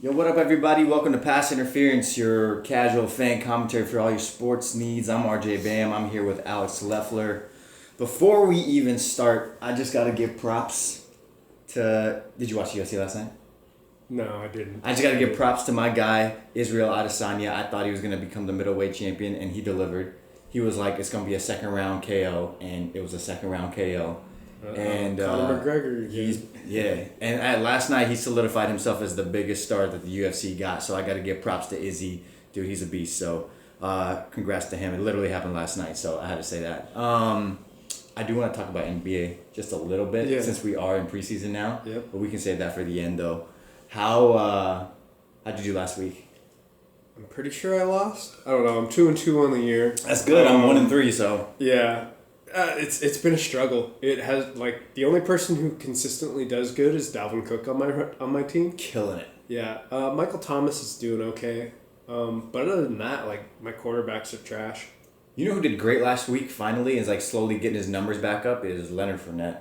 Yo, what up, everybody? Welcome to Pass Interference, your casual fan commentary for all your sports needs. I'm RJ Bam. I'm here with Alex Leffler. Before we even start, I just got to give props to... Did you watch UFC last night? No, I didn't. I just got to give props to my guy, Israel Adesanya. I thought he was going to become the middleweight champion, and he delivered. He was like, it's going to be a second round KO, and it was a second round KO. And Conor McGregor. And last night he solidified himself as the biggest star that the UFC got. So I got to give props to Izzy, dude. He's a beast. So congrats to him. It literally happened last night, so I had to say that. I do want to talk about NBA just a little bit since we are in preseason now. Yep. But we can save that for the end though. How'd you do last week? I'm pretty sure I lost. I don't know. I'm 2-2 on the year. That's good. I'm 1-3. So yeah. It's been a struggle. It has the only person who consistently does good is Dalvin Cook on my team. Killing it. Yeah, Michael Thomas is doing okay, but other than that, my quarterbacks are trash. You know who did great last week? Finally, is slowly getting his numbers back up. Is Leonard Fournette.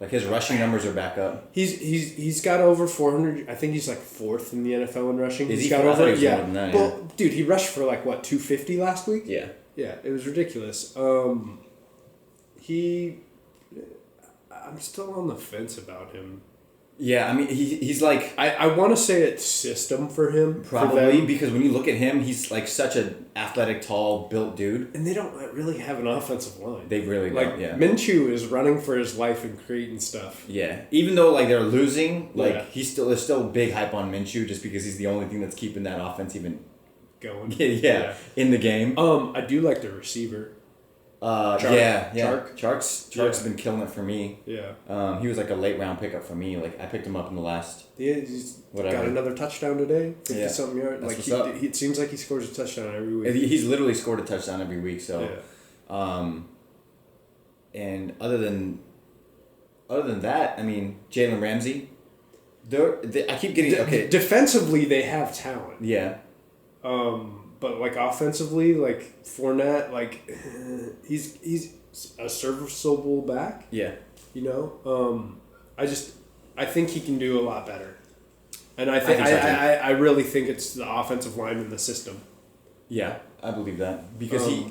His rushing numbers are back up. He's got over 400. I think he's fourth in the NFL in rushing. Is he's he? got over. Yeah. More than that, well, dude, he rushed for 250 last week. Yeah. Yeah, it was ridiculous. I'm still on the fence about him. Yeah, I mean, he's like... I want to say it's system for him. Probably, because when you look at him, he's such an athletic, tall, built dude. And they don't really have an offensive line. They really don't, yeah. Minshew is running for his life and creating stuff. Yeah. Even though, they're losing, there's still big hype on Minshew just because he's the only thing that's keeping that offense even... Going. Yeah, in the game. I do like the receiver. Chark's been killing it for me. Yeah. He was a late round pickup for me. I picked him up in the last. Yeah, he's got another touchdown today. 50-something yards. It seems like he scores a touchdown every week. He's literally scored a touchdown every week. So, yeah. And other than that, I mean, Jalen Ramsey. I keep getting okay. Defensively, they have talent. Yeah. But offensively, Fournette, he's a serviceable back. Yeah. You know, I think he can do a lot better, and I really think it's the offensive line in the system. Yeah, I believe that because he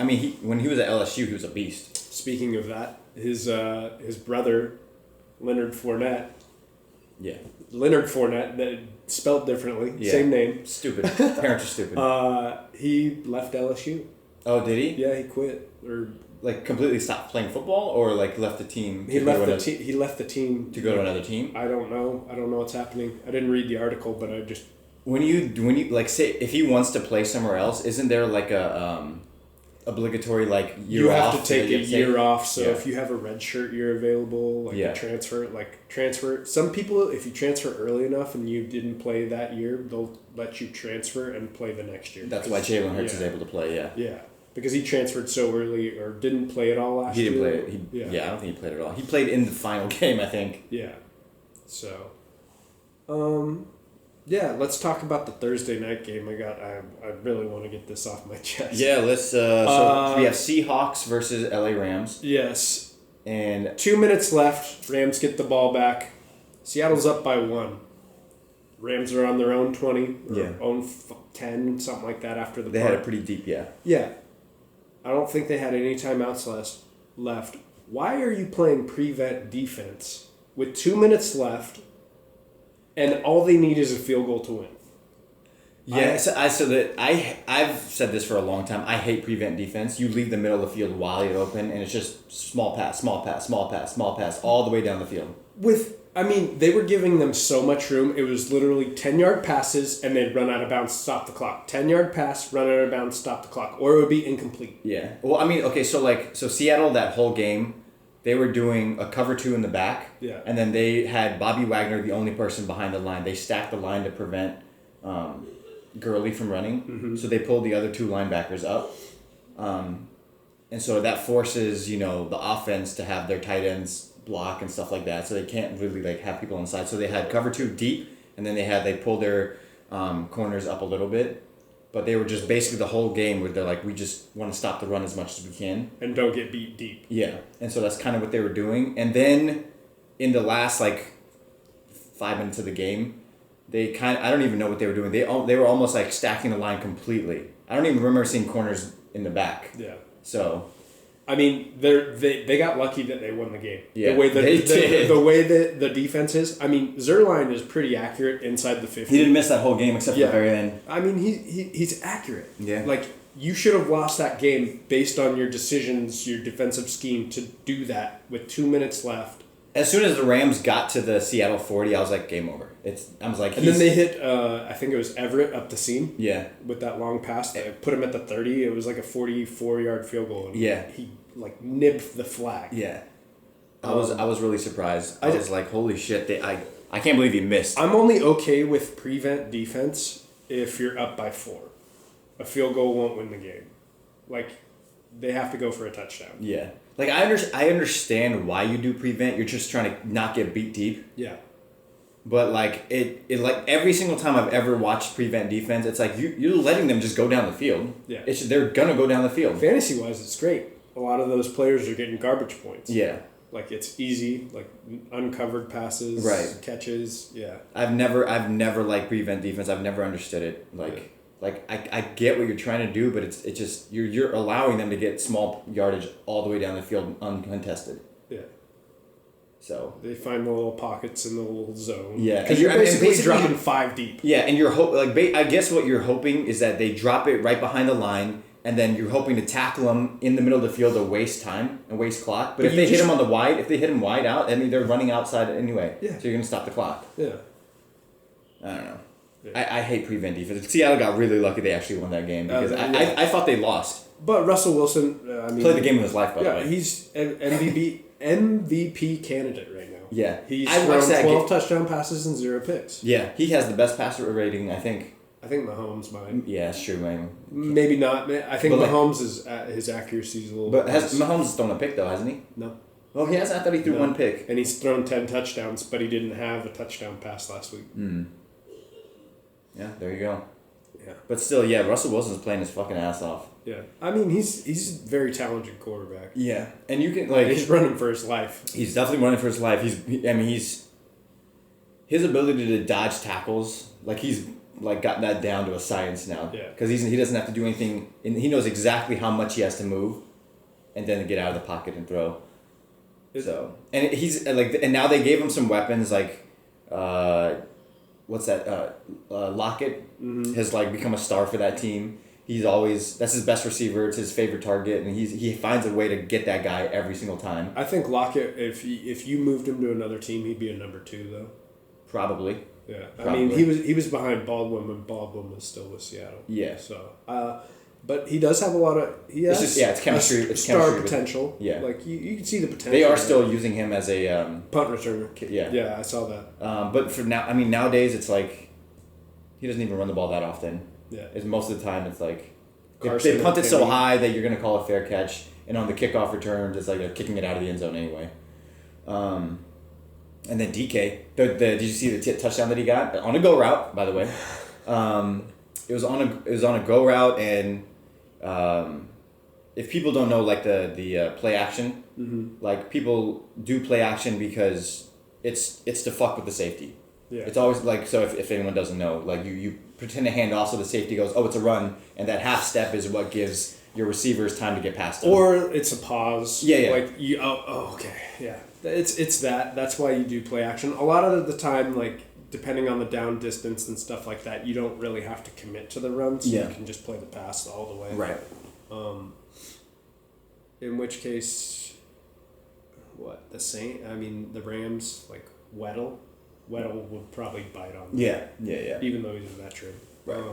when he was at LSU, he was a beast. Speaking of that, his brother, Leonard Fournette. Yeah. Leonard Fournette, that spelled differently, same name. Stupid. Parents are stupid. He left LSU. Oh, did he? Yeah, he quit or completely stopped playing football, or left the team. He left the team to go to another team. I don't know what's happening. I didn't read the article, but I just. When you say if he wants to play somewhere else, isn't there a obligatory year off? You have to take a year off. So yeah. if you have a red shirt, you're available. Transfer. Some people, if you transfer early enough and you didn't play that year, they'll let you transfer and play the next year. That's why Jalen Hurts is able to play. Yeah. Yeah, because he transferred so early or didn't play at all last year. He didn't play. I don't think he played at all. He played in the final game, I think. Yeah. So. Yeah, let's talk about the Thursday night game. I really want to get this off my chest. Yeah, let's. So we have Seahawks versus LA Rams. Yes. And 2 minutes left. Rams get the ball back. Seattle's up by 1. Rams are on their own 20. Own 10, something like that after the They had a pretty deep, yeah. Yeah. I don't think they had any timeouts left. Why are you playing prevent defense with 2 minutes left? And all they need is a field goal to win. Yeah, I've said this for a long time. I hate prevent defense. You leave the middle of the field wide open, and it's just small pass all the way down the field. They were giving them so much room. It was literally 10-yard passes, and they'd run out of bounds, stop the clock. 10-yard pass, run out of bounds, stop the clock, or it would be incomplete. Yeah. Well, so Seattle that whole game. They were doing a cover 2 in the back, and then they had Bobby Wagner, the only person behind the line. They stacked the line to prevent Gurley from running, so they pulled the other 2 linebackers up, and so that forces the offense to have their tight ends block and stuff like that. So they can't really have people on the side. So they had cover 2 deep, and then they pulled their corners up a little bit. But they were just basically the whole game where they're we just want to stop the run as much as we can. And don't get beat deep. Yeah. And so that's kind of what they were doing. And then in the last 5 minutes of the game, I don't even know what they were doing. They were almost like stacking the line completely. I don't even remember seeing corners in the back. Yeah. So, I mean, they got lucky that they won the game. Yeah, the way they did. The way that the defense is. I mean, Zerline is pretty accurate inside the 50. He didn't miss that whole game except for the very end. I mean, he's accurate. Yeah. Like, you should have lost that game based on your decisions, your defensive scheme to do that with 2 minutes left. As soon as the Rams got to the Seattle 40, I was like, game over. I was like, and then they hit, I think it was Everett up the seam. Yeah. With that long pass. They put him at the 30. It was like a 44-yard field goal. And yeah. He, like, nipped the flag. Yeah. I was really surprised. I was like, holy shit. I can't believe he missed. I'm only okay with prevent defense if you're up by 4. A field goal won't win the game. Like, they have to go for a touchdown. Yeah. Like, I understand why you do prevent. You're just trying to not get beat deep. Yeah. But, like, it like, every single time I've ever watched prevent defense, it's like, you're letting them just go down the field. Yeah. They're going to go down the field. Fantasy-wise, it's great. A lot of those players are getting garbage points. Yeah. Like, it's easy, like, uncovered passes, right. Catches, yeah. I've never liked prevent defense. I've never understood it. Like, I get what you're trying to do, but it's just you're allowing them to get small yardage all the way down the field uncontested. Yeah. So they find the little pockets in the little zone. Yeah, because you're basically dropping 5 deep. Yeah, and you're I guess what you're hoping is that they drop it right behind the line, and then you're hoping to tackle them in the middle of the field to waste time and waste clock. But if they hit him wide out, I mean they're running outside anyway. Yeah. So you're gonna stop the clock. Yeah. I don't know. Yeah. I hate prevent defense. Seattle got really lucky they actually won that game because I thought they lost. But Russell Wilson, played the game of his life, by the way. He's an MVP candidate right now. Yeah. He's thrown 12 touchdown passes and 0 picks. Yeah, he has the best passer rating, I think. I think Mahomes might. Yeah, that's true, man. Maybe not. I think Mahomes is his accuracy is a little. But Mahomes thrown a pick though, hasn't he? No. Oh, he hasn't. I thought he threw one pick. And he's thrown 10 touchdowns, but he didn't have a touchdown pass last week. Yeah, there you go. Yeah. But still, yeah, Russell Wilson's playing his fucking ass off. Yeah. I mean, he's a very talented quarterback. Yeah. And you can, he's running for his life. He's definitely running for his life. His ability to dodge tackles, he's, gotten that down to a science now. Yeah. Because he doesn't have to do anything, and he knows exactly how much he has to move and then get out of the pocket and throw. And now they gave him some weapons, what's that? Lockett has become a star for that team. That's his best receiver. It's his favorite target, and he finds a way to get that guy every single time. I think Lockett, if you moved him to another team, he'd be a number 2 though. Probably. Yeah, Probably. I mean he was behind Baldwin when Baldwin was still with Seattle. Yeah. So, but he does have a lot of it's chemistry. It's star chemistry potential. Yeah. You can see the potential. They are still using him as a punt returner. Yeah. Yeah, I saw that. But for now, I mean, nowadays it's he doesn't even run the ball that often. Yeah. Most of the time it's Carson they punt it so high that you're gonna call a fair catch, and on the kickoff returns it's they're kicking it out of the end zone anyway. And then DK, did you see the touchdown that he got on a go route? By the way, it was on a go route, and if people don't know the play action, people do play action because it's to fuck with the safety. Yeah. It's always so if anyone doesn't know, you pretend to hand off so the safety goes, oh, it's a run, and that half step is what gives your receivers time to get past them. Or it's a pause. Yeah. Okay. Yeah. It's that. That's why you do play action. A lot of the time, depending on the down distance and stuff like that, you don't really have to commit to the run, so you can just play the pass all the way. Right. In which case, the Rams, Weddle would probably bite on them. Yeah. Even though he's a veteran. Right.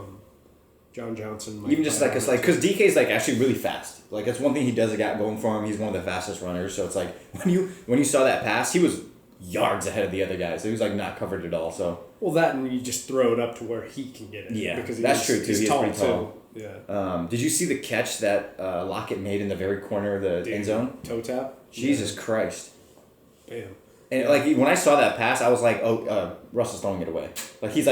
John Johnson. Even just because DK's actually really fast. That's one thing he does got going for him. He's one of the fastest runners. So it's when you saw that pass, he was yards ahead of the other guys. So he was not covered at all. So that and you just throw it up to where he can get it. Yeah, because that's true too. He's tall, pretty tall. Too. Yeah. Did you see the catch that Lockett made in the very corner of the end zone? Toe tap. Jesus Christ. Bam. And when I saw that pass, I was Russell's throwing it away. He's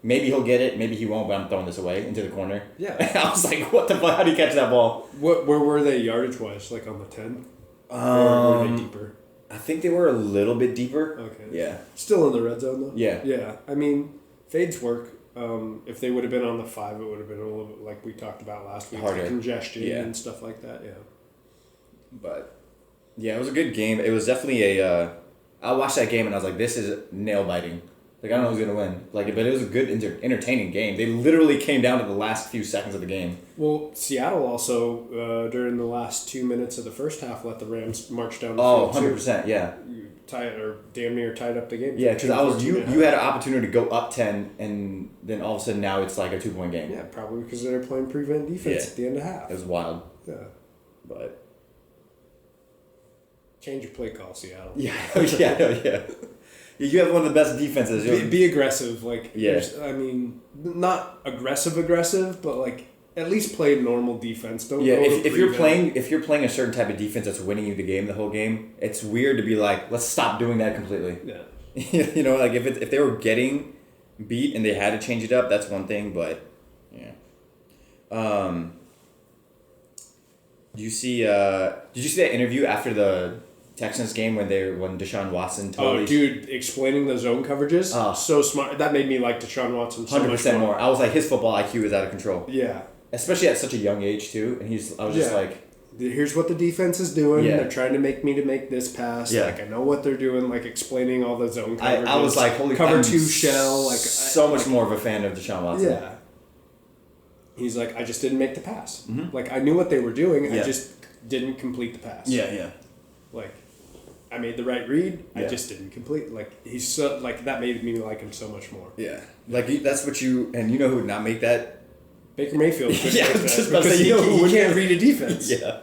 maybe he'll get it, maybe he won't, but I'm throwing this away into the corner. Yeah. I was what the fuck? How do you catch that ball? Where were they yardage wise? On the 10? Or were they deeper? I think they were a little bit deeper. Okay. Yeah. Still in the red zone though? Yeah. Yeah. I mean, Fades work. If they would have been on the 5, it would have been a little bit like we talked about last week, harder, congestion and stuff like that. Yeah. But yeah, it was a good game. It was definitely I watched that game and I was like, this is nail biting. Like, I don't know who's gonna win. Like, but it was a good, entertaining game. They literally came down to the last few seconds of the game. Well, Seattle also during the last 2 minutes of the first half let the Rams march down the field. 100%, too. yeah. Tied or damn near tied up the game. Yeah, because you had an opportunity to go up 10, and then all of a sudden now it's like a 2-point game. Yeah, probably because they're playing prevent defense at the end of half. It was wild. Yeah, but change your play call, Seattle. Yeah. You have one of the best defenses. Be aggressive, like I mean, not aggressive, but like at least play normal defense. Don't if you're playing a certain type of defense that's winning you the game the whole game, it's weird to be like, let's stop doing that completely. Yeah. You know, like if they were getting beat and they had to change it up, that's one thing, but yeah. Did you see that interview after the Texans game when Deshaun Watson totally... Oh, dude, explaining the zone coverages, so smart. That made me like Deshaun Watson so 100% much more. I was like, his football IQ is out of control. Yeah. Especially at such a young age, too. And I was just like... Here's what the defense is doing. Yeah. They're trying to make me to make this pass. Yeah. Like, I know what they're doing, like explaining all the zone coverages. I was like, holy cover 2 shell. Like so much more of a fan of Deshaun Watson. Yeah. He's like, I just didn't make the pass. Mm-hmm. Like, I knew what they were doing. Yeah. I just didn't complete the pass. Yeah. Like, I made the right read. Yeah. I just didn't complete. Like, he's so... Like, that made me like him so much more. Yeah. Like, that's what you... And you know who would not make that? Baker Mayfield. Yeah, just about to say, he can't read a defense. Yeah.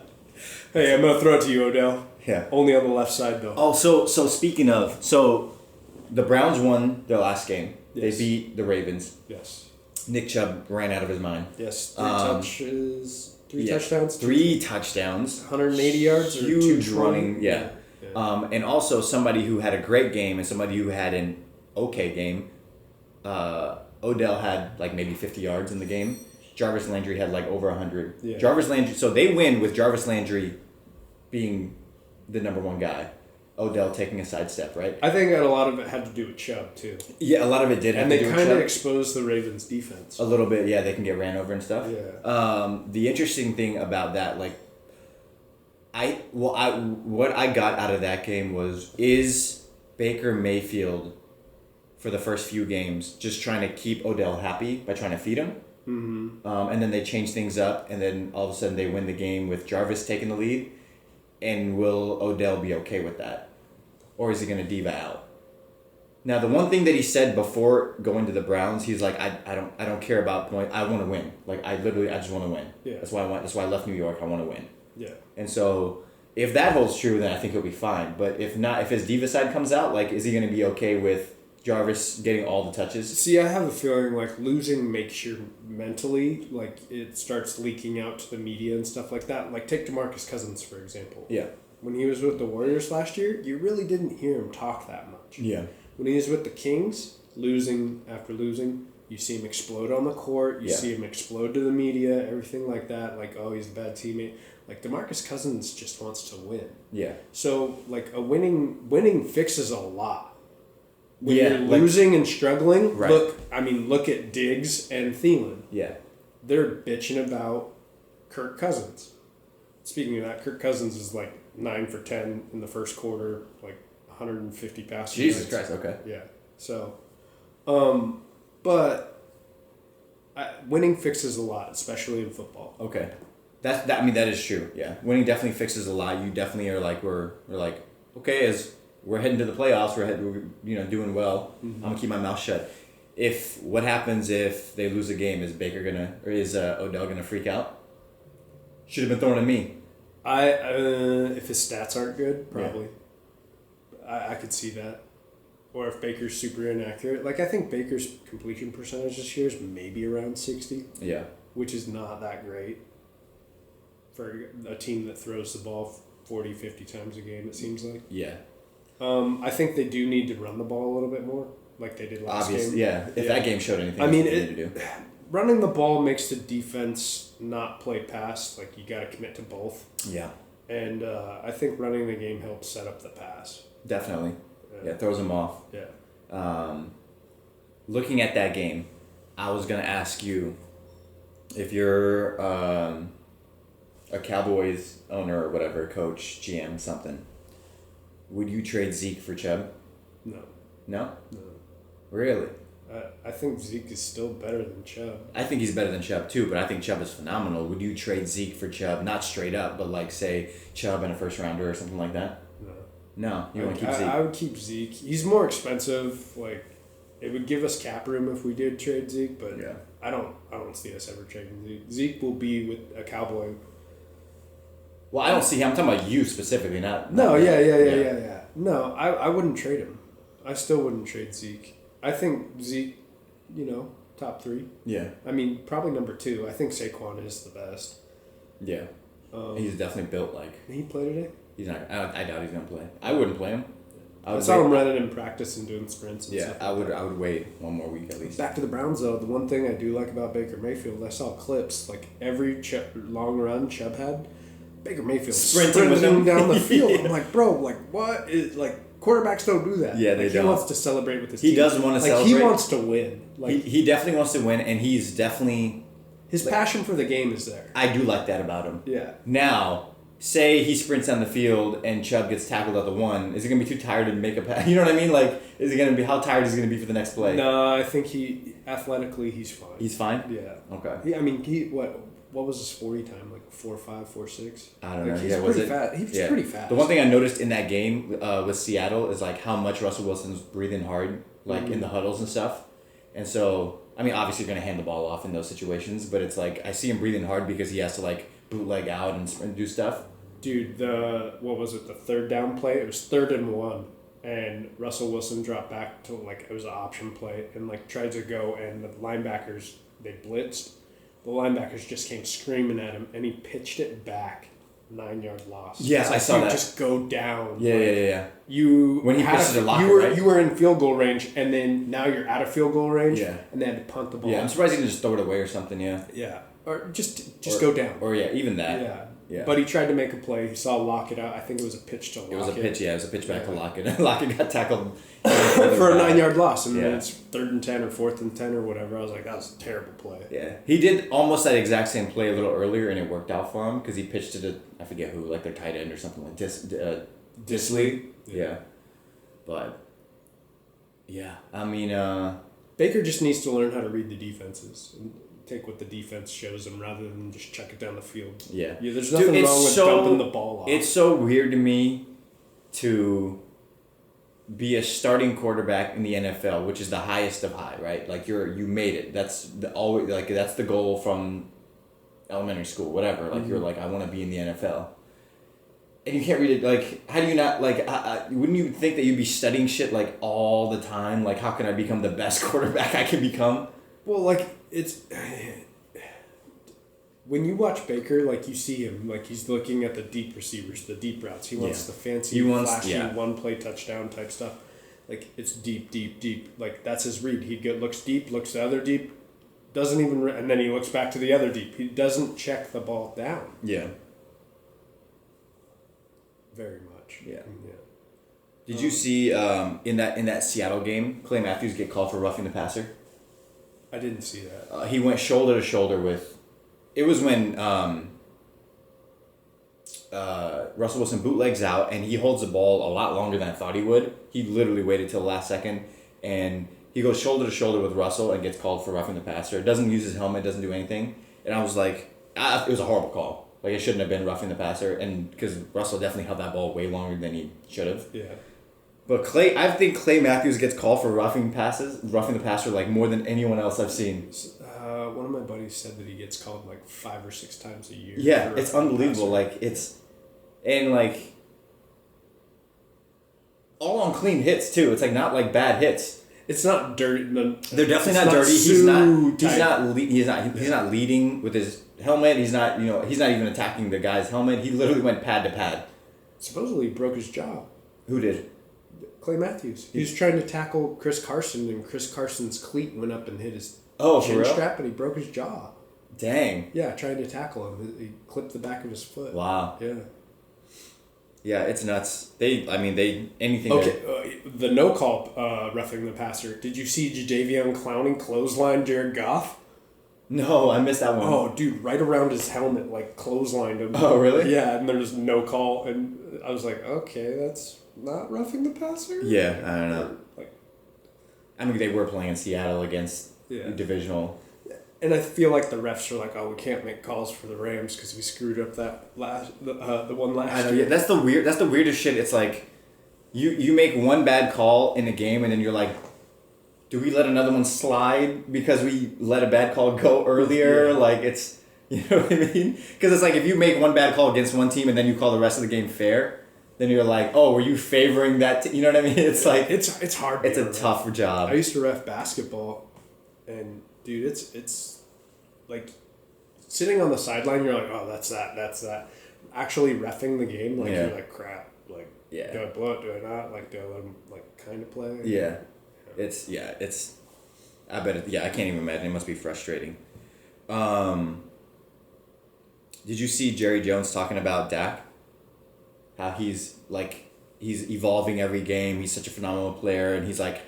Hey, I'm going to throw it to you, Odell. Yeah. Only on the left side, though. Oh, so speaking of... So, the Browns won their last game. Yes. They beat the Ravens. Yes. Nick Chubb ran out of his mind. Yes. 3 touchdowns? 3 touchdowns. 180 yards? Huge running, yeah. And also somebody who had a great game and somebody who had an okay game. Odell had like maybe 50 yards in the game. Jarvis Landry had like over 100. Yeah. Jarvis Landry, so they win with Jarvis Landry being the number 1 guy. Odell taking a sidestep, right? I think that a lot of it had to do with Chubb too. Yeah, a lot of it did have to do with Chubb. And they kind of exposed the Ravens' defense. A little bit, yeah. They can get ran over and stuff. Yeah. The interesting thing about that, like, what I got out of that game is Baker Mayfield for the first few games just trying to keep Odell happy by trying to feed him. Mm-hmm. And then they change things up, and then all of a sudden they win the game with Jarvis taking the lead. And will Odell be okay with that? Or is he going to diva out? Now, the one thing that he said before going to the Browns, he's like, I don't care about points. I want to win. Like, I just want to win. Yeah. That's why I left New York. I want to win. Yeah. And so if that holds true, then I think he'll be fine. But if not, if his diva side comes out, like, is he going to be okay with Jarvis getting all the touches? See, I have a feeling like losing makes you mentally, like, it starts leaking out to the media and stuff like that. Like, take DeMarcus Cousins, for example. Yeah. When he was with the Warriors last year, you really didn't hear him talk that much. Yeah. When he was with the Kings, losing after losing, you see him explode on the court. You see him explode to the media, everything like that. Like, oh, he's a bad teammate. Like, DeMarcus Cousins just wants to win. Yeah. So, like, a winning fixes a lot. When you're losing and struggling, right. Look at Diggs and Thielen. Yeah. They're bitching about Kirk Cousins. Speaking of that, Kirk Cousins is like 9 for 10 in the first quarter, like 150 passes. Jesus Christ, okay. Yeah. So, but winning fixes a lot, especially in football. Okay. That is true. Yeah. Winning definitely fixes a lot. You definitely are like, we're like, okay, as we're heading to the playoffs. We're doing well. Mm-hmm. I'm gonna keep my mouth shut. What happens if they lose a game? Is Odell gonna freak out? Should have been thrown at me. If his stats aren't good, probably. Yeah. I could see that. Or if Baker's super inaccurate, like I think Baker's completion percentage this year is maybe around 60. Yeah. Which is not that great for a team that throws the ball 40, 50 times a game. It seems like. Yeah. I think they do need to run the ball a little bit more, like they did last game. Yeah. If that game showed anything, they need to do. Running the ball makes the defense not play pass. Like, you got to commit to both. Yeah. And I think running the game helps set up the pass. Definitely. Yeah, throws them off. Yeah. looking at that game, I was gonna ask you if you're a Cowboys owner or whatever, coach, GM, something. Would you trade Zeke for Chubb? No. No? No. Really? I think Zeke is still better than Chubb. I think he's better than Chubb too, but I think Chubb is phenomenal. Would you trade Zeke for Chubb? Not straight up, but like say Chubb and a first rounder or something like that? No. No, you want to keep Zeke? I would keep Zeke. He's more expensive. Like, it would give us cap room if we did trade Zeke, but yeah. I don't see us ever trading Zeke. Zeke will be with a Cowboy. Well, I don't see him. I'm talking about you specifically, not. No, yeah. No, I wouldn't trade him. I still wouldn't trade Zeke. I think Zeke, top 3. Yeah. I mean, probably number 2. I think Saquon is the best. Yeah. He's definitely built like. He play today? He's not. I doubt he's gonna play. I wouldn't play him. I saw him running in practice and doing sprints. And stuff I would wait one more week at least. Back to the Browns though. The one thing I do like about Baker Mayfield, I saw clips like every long run Chubb had. Baker Mayfield sprinting with him down the field. I'm like, bro, like what is like. Quarterbacks don't do that. Yeah, they don't. He wants to celebrate with his team. He doesn't want to celebrate. He wants to win. Like he definitely wants to win, and he's definitely... His passion for the game is there. I do like that about him. Yeah. Now, say he sprints down the field and Chubb gets tackled at the 1. Is he going to be too tired to make a pass? You know what I mean? Like, is he going to be... How tired is he going to be for the next play? No, I think athletically, he's fine. He's fine? Yeah. Okay. What was his 40 time? Like 4.5, 4.6? I don't know. He's pretty fast. He was pretty fast. The one thing I noticed in that game with Seattle is like how much Russell Wilson's breathing hard, like in the huddles and stuff. And so, I mean, obviously you're going to hand the ball off in those situations, but it's like I see him breathing hard because he has to like bootleg out and do stuff. Dude, the 3rd down play? It was 3rd and 1. And Russell Wilson dropped back to like, it was an option play and like tried to go and the linebackers, they blitzed. The linebackers just came screaming at him, and he pitched it back, 9-yard loss. Yeah, I saw that. Just go down. Yeah. When he pitched it, right? You were in field goal range, and then now you're out of field goal range. Yeah. And they had to punt the ball. Yeah, I'm surprised he didn't just throw it away or something. Yeah. Yeah, or just go down. Or even that. Yeah. Yeah. But he tried to make a play. He saw Lockett out. I think it was a pitch to Lockett. It was a pitch. Yeah, it was a pitch back to Lockett. Lockett got tackled for a 9-yard loss, and then it's 3rd and 10 or 4th and 10 or whatever. I was like, that was a terrible play. Yeah, he did almost that exact same play a little earlier, and it worked out for him because he pitched it to I forget who, like their tight end or something like Disley. Yeah, but yeah, I mean, Baker just needs to learn how to read the defenses. And take what the defense shows him rather than just chuck it down the field. Yeah. There's nothing wrong with dumping the ball off. It's so weird to me to be a starting quarterback in the NFL, which is the highest of high, right? Like you made it. That's that's the goal from elementary school, whatever. Like you're like, I want to be in the NFL. And you can't read it. Like, how do you not wouldn't you think that you'd be studying shit like all the time? Like, how can I become the best quarterback I can become? Well, like it's when you watch Baker, like you see him, like he's looking at the deep receivers, the deep routes. He wants the fancy, flashy, one-play touchdown type stuff. Like it's deep. Like that's his read. He looks deep, looks the other deep, doesn't even, and then he looks back to the other deep. He doesn't check the ball down. Yeah. Very much. Yeah. Did you see in that Seattle game, Clay Matthews get called for roughing the passer? I didn't see that. He went shoulder to shoulder with. It was when Russell Wilson bootlegs out and he holds the ball a lot longer than I thought he would. He literally waited till the last second and he goes shoulder to shoulder with Russell and gets called for roughing the passer. Doesn't use his helmet, doesn't do anything. And I was like, it was a horrible call. Like it shouldn't have been roughing the passer, and because Russell definitely held that ball way longer than he should have. Yeah. But I think Clay Matthews gets called for roughing the passer like more than anyone else I've seen. One of my buddies said that he gets called like 5 or 6 times a year. Yeah, it's unbelievable. Like like all on clean hits too. It's like not like bad hits. It's not dirty. They're definitely not dirty. He's not leading with his helmet. He's not even attacking the guy's helmet. He literally went pad to pad. Supposedly he broke his jaw. Who did? Clay Matthews. He was trying to tackle Chris Carson, and Chris Carson's cleat went up and hit his chin strap, and he broke his jaw. Dang. Yeah, trying to tackle him. He clipped the back of his foot. Wow. Yeah. Yeah, it's nuts. Anything. Okay, the no call roughing the passer. Did you see Jadeveon Clowney clothesline Jared Goff? No, I missed that one. Oh, dude, right around his helmet, like clotheslined him. Oh, really? Yeah, and there's no call, and I was like, okay, that's not roughing the passer. Yeah, I don't know. They were playing in Seattle against divisional. And I feel like the refs are like, oh, we can't make calls for the Rams because we screwed up that the one last year. Yeah, that's the weirdest shit. It's like, you make one bad call in a game and then you're like, do we let another one slide because we let a bad call go earlier? Yeah. Like, it's, you know what I mean? Because it's like, if you make one bad call against one team and then you call the rest of the game fair, then you're like, oh, were you favoring that? You know what I mean? It's like, it's hard. It's a tough job. I used to ref basketball, and dude, it's like sitting on the sideline. You're like, oh, that's that. Actually, reffing the game, like you're like, crap. Like, do I blow it? Do I not? Like, do I let them like kind of play? Yeah. It's I bet I can't even imagine. It must be frustrating. Did you see Jerry Jones talking about Dak? How he's evolving every game. He's such a phenomenal player, and he's like,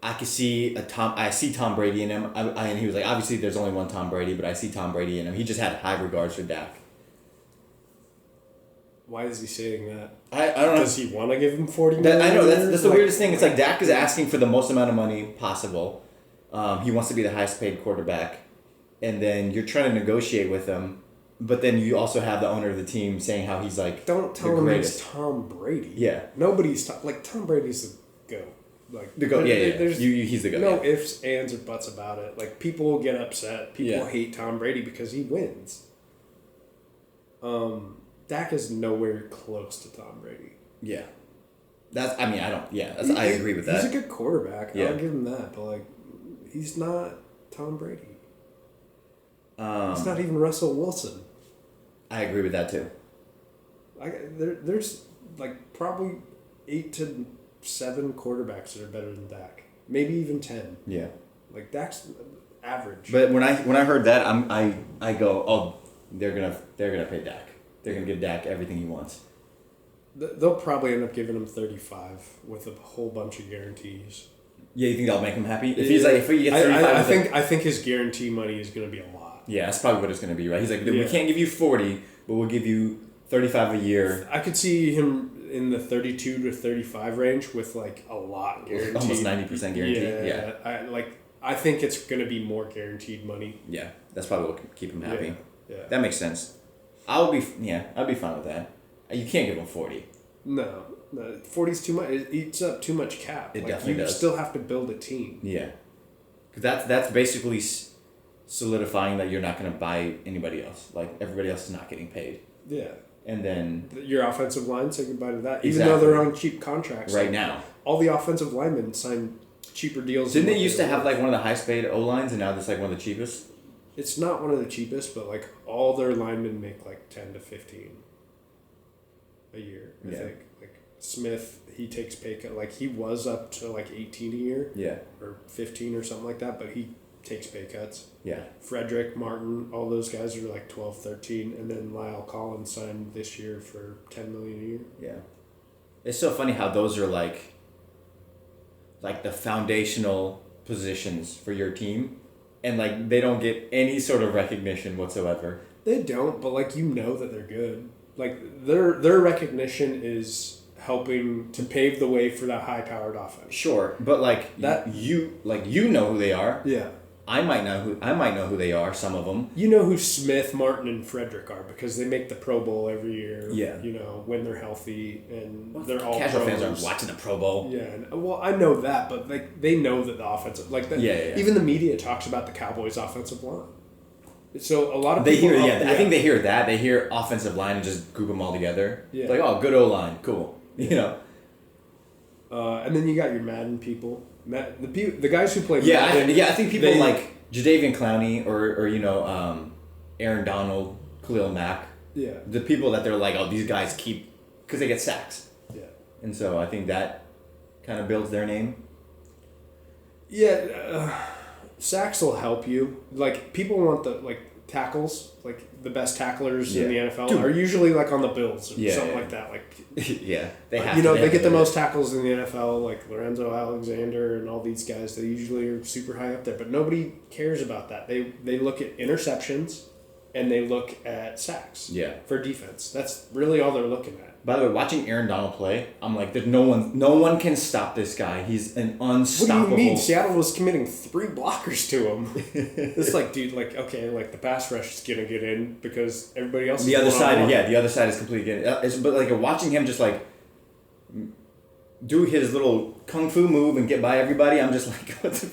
I see Tom Brady in him. And he was like, obviously there's only one Tom Brady, but I see Tom Brady in him. He just had high regards for Dak. Why is he saying that? I don't know. Does he want to give him $40 million? I know, that's the weirdest thing. It's like Dak is asking for the most amount of money possible. He wants to be the highest paid quarterback. And then you're trying to negotiate with him. But then you also have the owner of the team saying how he's like, don't tell him he's Tom Brady. Yeah. Nobody's Tom Brady's the GOAT. Like the GOAT, he's the GOAT. No ifs, ands, or buts about it. Like, people will get upset. People hate Tom Brady because he wins. Dak is nowhere close to Tom Brady. Yeah. I agree with that. He's a good quarterback. Yeah. I'll give him that. But, like, he's not Tom Brady. He's not even Russell Wilson. I agree with that, too. There's, like, probably 8 to 7 quarterbacks that are better than Dak. Maybe even 10. Yeah. Like, Dak's average. But when I heard that, I go, oh, they're gonna pay Dak. They're going to give Dak everything he wants. They'll probably end up giving him 35 with a whole bunch of guarantees. Yeah, you think that'll make him happy? If he's like, if he gets 35, I think his guarantee money is going to be a lot. Yeah, that's probably what it's going to be, right? He's like, we can't give you 40, but we'll give you 35 a year. I could see him in the 32 to 35 range with like a lot guaranteed. Almost 90% guaranteed. Yeah. I think it's going to be more guaranteed money. Yeah, that's probably what will keep him happy. Yeah. That makes sense. I'd be fine with that. You can't give him 40. No, 40's too much. It eats up too much cap. It definitely does. You still have to build a team. Yeah, because that's basically solidifying that you're not going to buy anybody else. Like, everybody else is not getting paid. Yeah. And then your offensive line, say goodbye to that. Exactly. Even though they're on cheap contracts right now. All the offensive linemen sign cheaper deals. Didn't they used to have like one of the highest paid O-lines, and now that's like one of the cheapest? It's not one of the cheapest, but like all their linemen make like 10 to 15 a year. I think. Like Smith, he takes pay cut. Like, he was up to like 18 a year. Yeah. Or 15 or something like that, but he takes pay cuts. Yeah. Frederick, Martin, all those guys are like 12, 13, and then Lyle Collins signed this year for $10 million a year. Yeah. It's so funny how those are like the foundational positions for your team, and like they don't get any sort of recognition whatsoever. They don't, but like, you know that they're good. Like, their recognition is helping to pave the way for that high-powered offense. Sure, but like that you know who they are. Yeah. I might know who they are, some of them. You know who Smith, Martin, and Frederick are because they make the Pro Bowl every year. Yeah. You know, when they're healthy, and they're all casual pros. fans aren't watching the Pro Bowl. Yeah. Well, I know that, but like, they know that the offensive, like that. Yeah. Even the media talks about the Cowboys' offensive line. So a lot of I think they hear that. They hear offensive line and just group them all together. Yeah. It's like, oh, good O-line, cool. Yeah. You know. And then you got your Madden people. The guys who play Madden. I think people like Jadeveon Clowney or Aaron Donald, Khalil Mack. Yeah. The people that they're like, oh, these guys keep, because they get sacks. Yeah. And so I think that kind of builds their name. Yeah. Sacks will help you. Like, people want tackles, like the best tacklers in the NFL, are usually like on the Bills or something like that. Like, they have. They get the most tackles in the NFL, like Lorenzo Alexander and all these guys. They usually are super high up there, but nobody cares about that. They look at interceptions, and they look at sacks. For defense, that's really all they're looking at. By the way, watching Aaron Donald play, I'm like, there's no one can stop this guy. He's an unstoppable. What do you mean? Seattle was committing 3 blockers to him. It's like, dude, like, okay, like the pass rush is gonna get in because everybody else. The other side, the other side is completely getting. But like watching him just like do his little kung fu move and get by everybody, I'm just like, what the,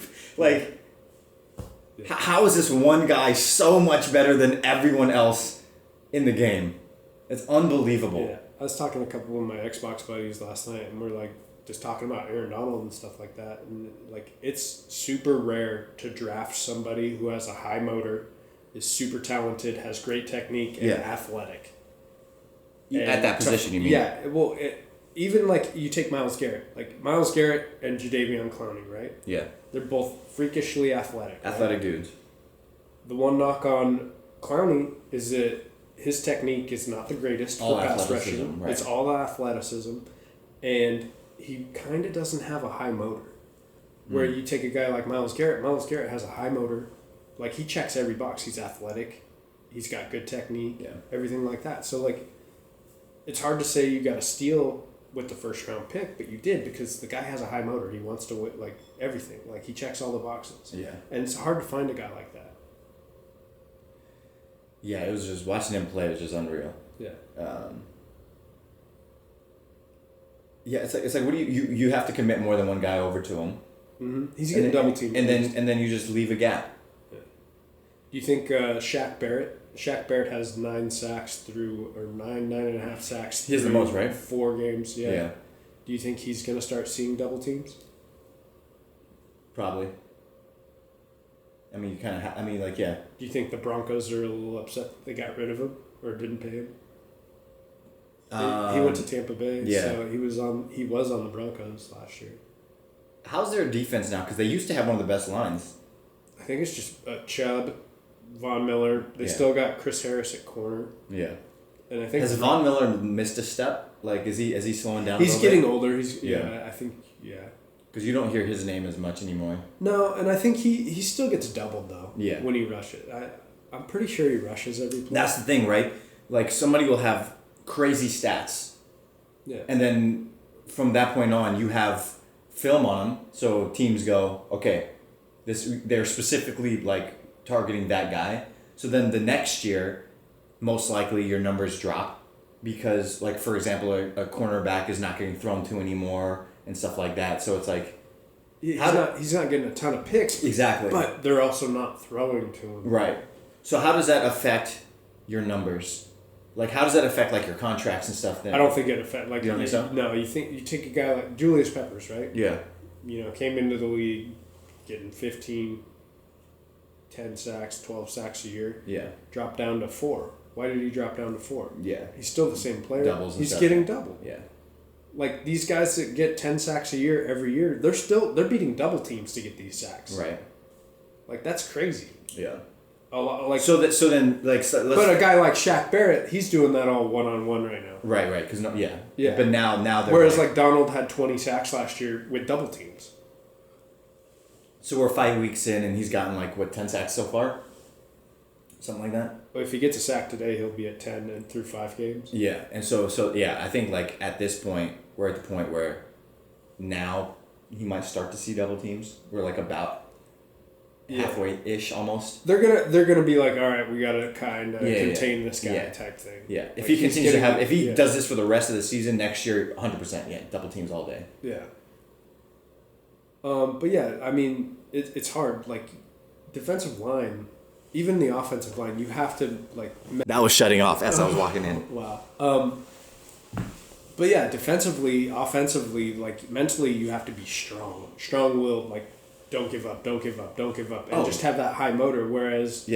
how is this one guy so much better than everyone else in the game? It's unbelievable. Yeah. I was talking to a couple of my Xbox buddies last night, and we're like just talking about Aaron Donald and stuff like that. And like, it's super rare to draft somebody who has a high motor, is super talented, has great technique, and athletic. And at that position, you mean? Yeah. Well, even like you take Myles Garrett, like Myles Garrett and Jadeveon Clowney, right? Yeah. They're both freakishly athletic. Athletic dudes. The one knock on Clowney is that his technique is not the greatest for pass rushing. Right. It's all athleticism, and he kind of doesn't have a high motor. Where you take a guy like Myles Garrett has a high motor. Like, he checks every box. He's athletic. He's got good technique. Everything like that. So, like, it's hard to say you got a steal with the first round pick, but you did because the guy has a high motor. He wants to win, like, everything. Like, he checks all the boxes. Yeah. And it's hard to find a guy like that. Yeah, it was just watching him play was just unreal. Yeah. It's like what do you have to commit more than one guy over to him. Mm-hmm. He's getting double teamed. And then you just leave a gap. Yeah. Do you think Shaq Barrett has 9 sacks through, or 9.5 sacks. He has the most, right? 4 games. Yeah. Do you think he's gonna start seeing double teams? Probably. I mean, you kind of. Do you think the Broncos are a little upset that they got rid of him or didn't pay him? He went to Tampa Bay, so he was on the Broncos last year. How's their defense now? Because they used to have one of the best lines. I think it's just Chubb, Von Miller. They still got Chris Harris at corner. Yeah. And I think has Von Miller missed a step? Like, is he slowing down? He's getting older. I think. Because you don't hear his name as much anymore. No, and I think he still gets doubled though. Yeah. When he rushes, I'm pretty sure he rushes every play. That's the thing, right? Like, somebody will have crazy stats. Yeah. And then from that point on, you have film on them, so teams go, okay, they're specifically like targeting that guy. So then the next year, most likely your numbers drop because, like, for example, a cornerback is not getting thrown to anymore and stuff like that. So it's like, he's not getting a ton of picks. Exactly. But they're also not throwing to him. Right. So how does that affect your numbers? Like, how does that affect, like, your contracts and stuff then? I don't think it affects. Like, you don't think so? No, you take a guy like Julius Peppers, right? Yeah. Came into the league getting 15, 10 sacks, 12 sacks a year. Yeah. Dropped down to 4. Why did he drop down to 4? Yeah. He's still the same player. Doubles and He's stuff. getting double. Yeah. Like, these guys that get 10 sacks a year every year, they're beating double teams to get these sacks. Right. Like, that's crazy. Yeah. A lot, like, but a guy like Shaq Barrett, he's doing that all one-on-one right now. Right, because yeah. But now they're, whereas like Donald had 20 sacks last year with double teams. So we're 5 weeks in, and he's gotten 10 sacks so far, something like that. Well, if he gets a sack today, he'll be at 10 and through 5 games. Yeah, and so I think at this point we're at the point where now he might start to see double teams. We're about halfway-ish almost. They're gonna be like, all right, we gotta kind of contain this guy type thing. Yeah, if he continues to have, if he does this for the rest of the season next year, 100%, double teams all day. Yeah. But yeah, I mean, it's hard. Like, defensive line, even the offensive line, you have to That was shutting off as I was walking in. Wow. But yeah, defensively, offensively, mentally, you have to be strong, strong-willed, don't give up, and just have that high motor. Whereas,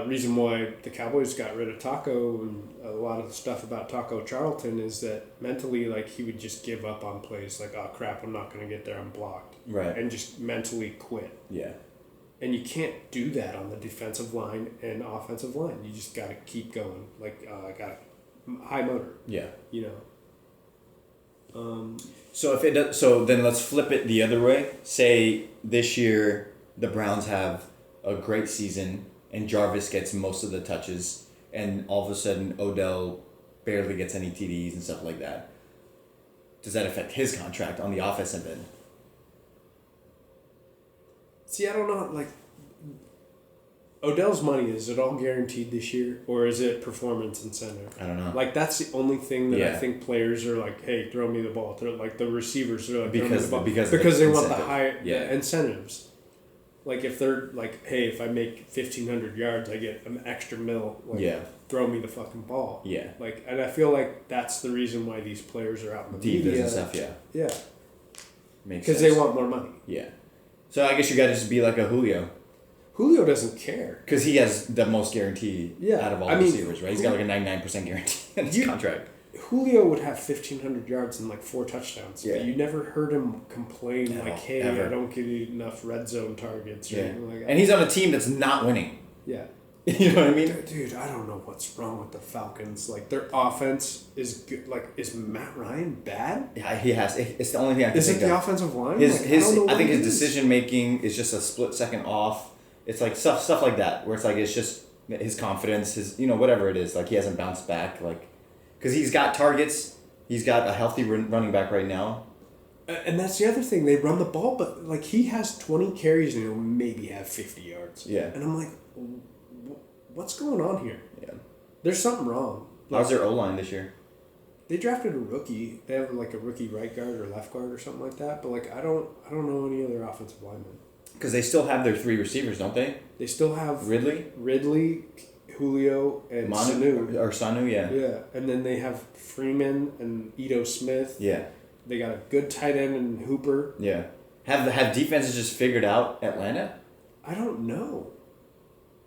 reason why the Cowboys got rid of Taco and a lot of the stuff about Taco Charlton is that mentally, he would just give up on plays. Oh crap, I'm not going to get there, I'm blocked. Right. And just mentally quit. Yeah. And you can't do that on the defensive line and offensive line. You just got to keep going. Like, I got a high motor. Yeah. You know. So if it does, so then let's flip it the other way. Say this year the Browns have a great season and Jarvis gets most of the touches, and all of a sudden Odell barely gets any TDs and stuff like that. Does that affect his contract on the offensive end? See, I don't know. Like, Odell's money, is it all guaranteed this year, or is it performance incentive? I don't know. Like, that's the only thing that I think players are like, hey, throw me the ball. They're like, the receivers are like, because throw me the ball. Because they want the high the incentives. Like, if they're like, hey, if I make 1,500 yards, I get an extra mil. Like, throw me the fucking ball. Yeah. Like, and I feel like that's the reason why these players are out in the Divas media. and stuff, yeah. Yeah. Makes sense. Because they want more money. Yeah. So I guess you got to just be like a Julio. Julio doesn't care. Because he has the most guarantee out of all the receivers, right? He's got like a 99% guarantee in his contract. Julio would have 1,500 yards and like 4 touchdowns. Yeah. But you never heard him complain hey, ever. I don't get enough red zone targets. Or anything like that. And he's on a team that's not winning. Yeah. You know what I mean? Dude, I don't know what's wrong with the Falcons. Like, their offense is good. Like, is Matt Ryan bad? Yeah, he has. It's the only thing I can think of. Is it the offensive line? I think his decision making is just a split second off. It's like stuff like that, where it's like it's just his confidence, his whatever it is. Like, he hasn't bounced back, like, because he's got targets. He's got a healthy running back right now. And that's the other thing. They run the ball, but like, he has 20 carries and he'll maybe have 50 yards. Yeah. And I'm like, what's going on here? Yeah. There's something wrong. Like, how's their O-line this year? They drafted a rookie. They have like a rookie right guard or left guard or something like that. But like, I don't know any other offensive linemen. Because they still have their 3 receivers, don't they? They still have Ridley, Julio, and Sanu. Or Sanu, yeah. Yeah, and then they have Freeman and Ito Smith. Yeah. They got a good tight end in Hooper. Yeah. Have defenses just figured out Atlanta? I don't know.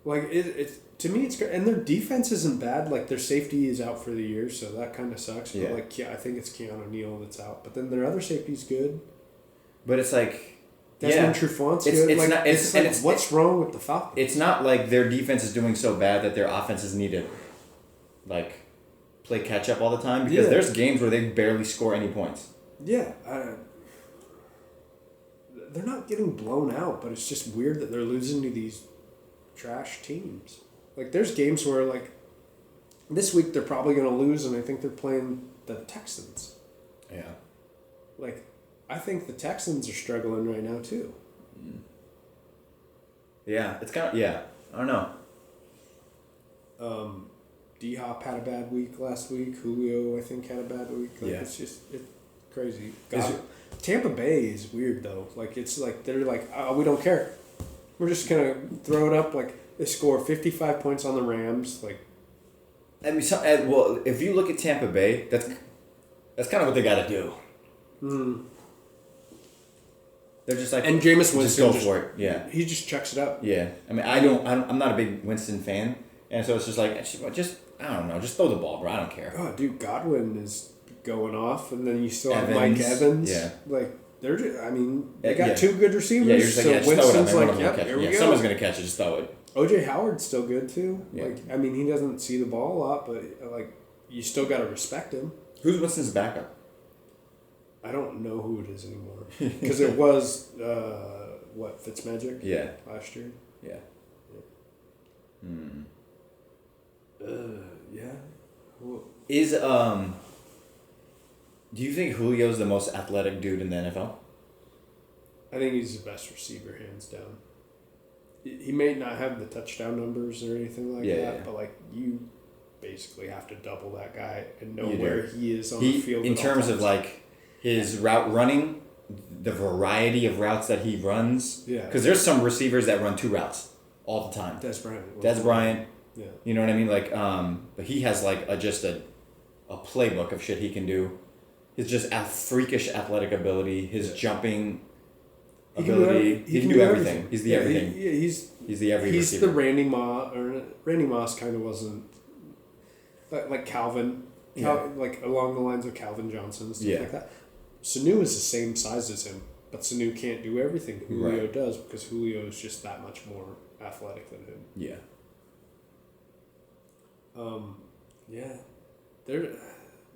Like, it to me, it's great. And their defense isn't bad. Like, their safety is out for the year, so that kind of sucks. Yeah. But, like, I think it's Keanu Neal that's out. But then their other safety's good. But it's like... Desmond Trufant's good. What's wrong with the Falcons? It's not like their defense is doing so bad that their offenses need to, like, play catch up all the time. Because there's games where they barely score any points. Yeah. They're not getting blown out, but it's just weird that they're losing to these trash teams. Like, there's games where, like, this week they're probably going to lose, and I think they're playing the Texans. Yeah. Like, I think the Texans are struggling right now, too. Yeah, it's kind of, I don't know. D-Hop had a bad week last week. Julio, I think, had a bad week. Like, it's crazy. Tampa Bay is weird, though. Like, it's like, they're like, oh, we don't care. We're just going to throw it up. Like, they score 55 points on the Rams. Like, I mean, well, if you look at Tampa Bay, that's kind of what they got to do. Mm. They're just like, and Jameis Winston just go for it. Yeah, he just chucks it up. Yeah, I mean, I'm not a big Winston fan, and so it's just like, I don't know, just throw the ball, bro. I don't care. Oh, dude, Godwin is going off, and then you still have Evans, Mike Evans. Yeah, like they're just, I mean, they got 2 good receivers. Yeah, you're just like, so Winston's like, yep, here we go. Someone's gonna catch it. Just throw it. OJ Howard's still good too. Yeah. Like, I mean, he doesn't see the ball a lot, but like, you still got to respect him. Who's Winston's backup? I don't know who it is anymore because it was Fitzmagic. Yeah. Last year. Yeah. Hmm. Yeah. Well, do you think Julio's the most athletic dude in the NFL? I think he's the best receiver, hands down. He may not have the touchdown numbers or anything like that, but like, you basically have to double that guy and know where he is on the field. In terms of like his route running, the variety of routes that he runs. Yeah. Because there's some receivers that run 2 routes all the time. Des Bryant. Des Bryant. Yeah. You know what I mean? Like, but he has like just a playbook of shit he can do. His just freakish athletic ability, his jumping ability. He can do everything. He's the everything. He's the every receiver. He's the Randy Moss, or Randy Moss kind of wasn't, like Calvin, like along the lines of Calvin Johnson and stuff like that. Sanu is the same size as him. But Sanu can't do everything Julio does because Julio is just that much more athletic than him. Yeah. Yeah.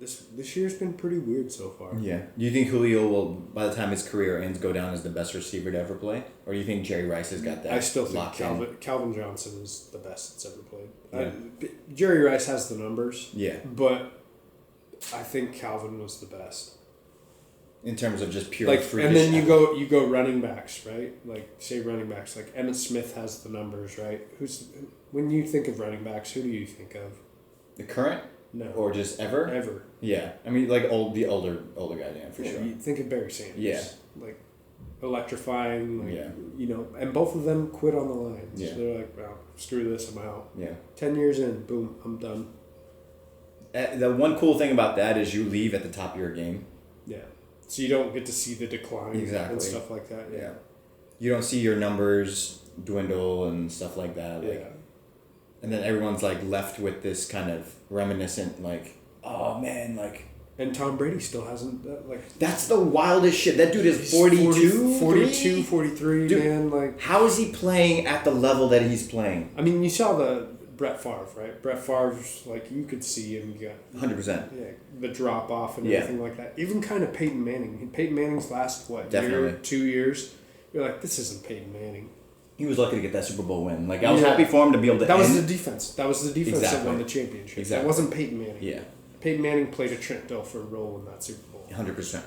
This year's been pretty weird so far. Yeah. Do you think Julio will, by the time his career ends, go down as the best receiver to ever play? Or do you think Jerry Rice has got that? I still think Calvin Johnson is the best that's ever played. Yeah. Jerry Rice has the numbers. Yeah. But I think Calvin was the best. In terms of just pure freakish. And then you go running backs, right? Like, say running backs. Like, Emmitt Smith has the numbers, right? When you think of running backs, who do you think of? The current? No. Or just ever? Ever. Yeah. I mean, like, the older guys, yeah, for sure. You think of Barry Sanders. Yeah. Like, electrifying. Like, you know, and both of them quit on the line. Yeah. So they're like, well, screw this, I'm out. Yeah. 10 years in, boom, I'm done. The one cool thing about that is you leave at the top of your game. Yeah. So you don't get to see the decline and stuff like that. Yeah. You don't see your numbers dwindle and stuff like that. Like, yeah. And then everyone's like left with this kind of reminiscent, like, oh man, like. And Tom Brady still hasn't, That's the wildest shit. That dude is 42, 43, dude, man. Like, how is he playing at the level that he's playing? I mean, you saw the Brett Favre, right? Brett Favre's, like, you could see him get 100%. Yeah, the drop off and everything like that. Even kind of Peyton Manning. Peyton Manning's last, year, 2 years? You're like, this isn't Peyton Manning. He was lucky to get that Super Bowl win. Like, I was happy for him to be able to That was the defense. That was the defense exactly. that won the championship. Exactly. That wasn't Peyton Manning. Yeah. Peyton Manning played a Trent Dilfer role in that Super Bowl. 100%.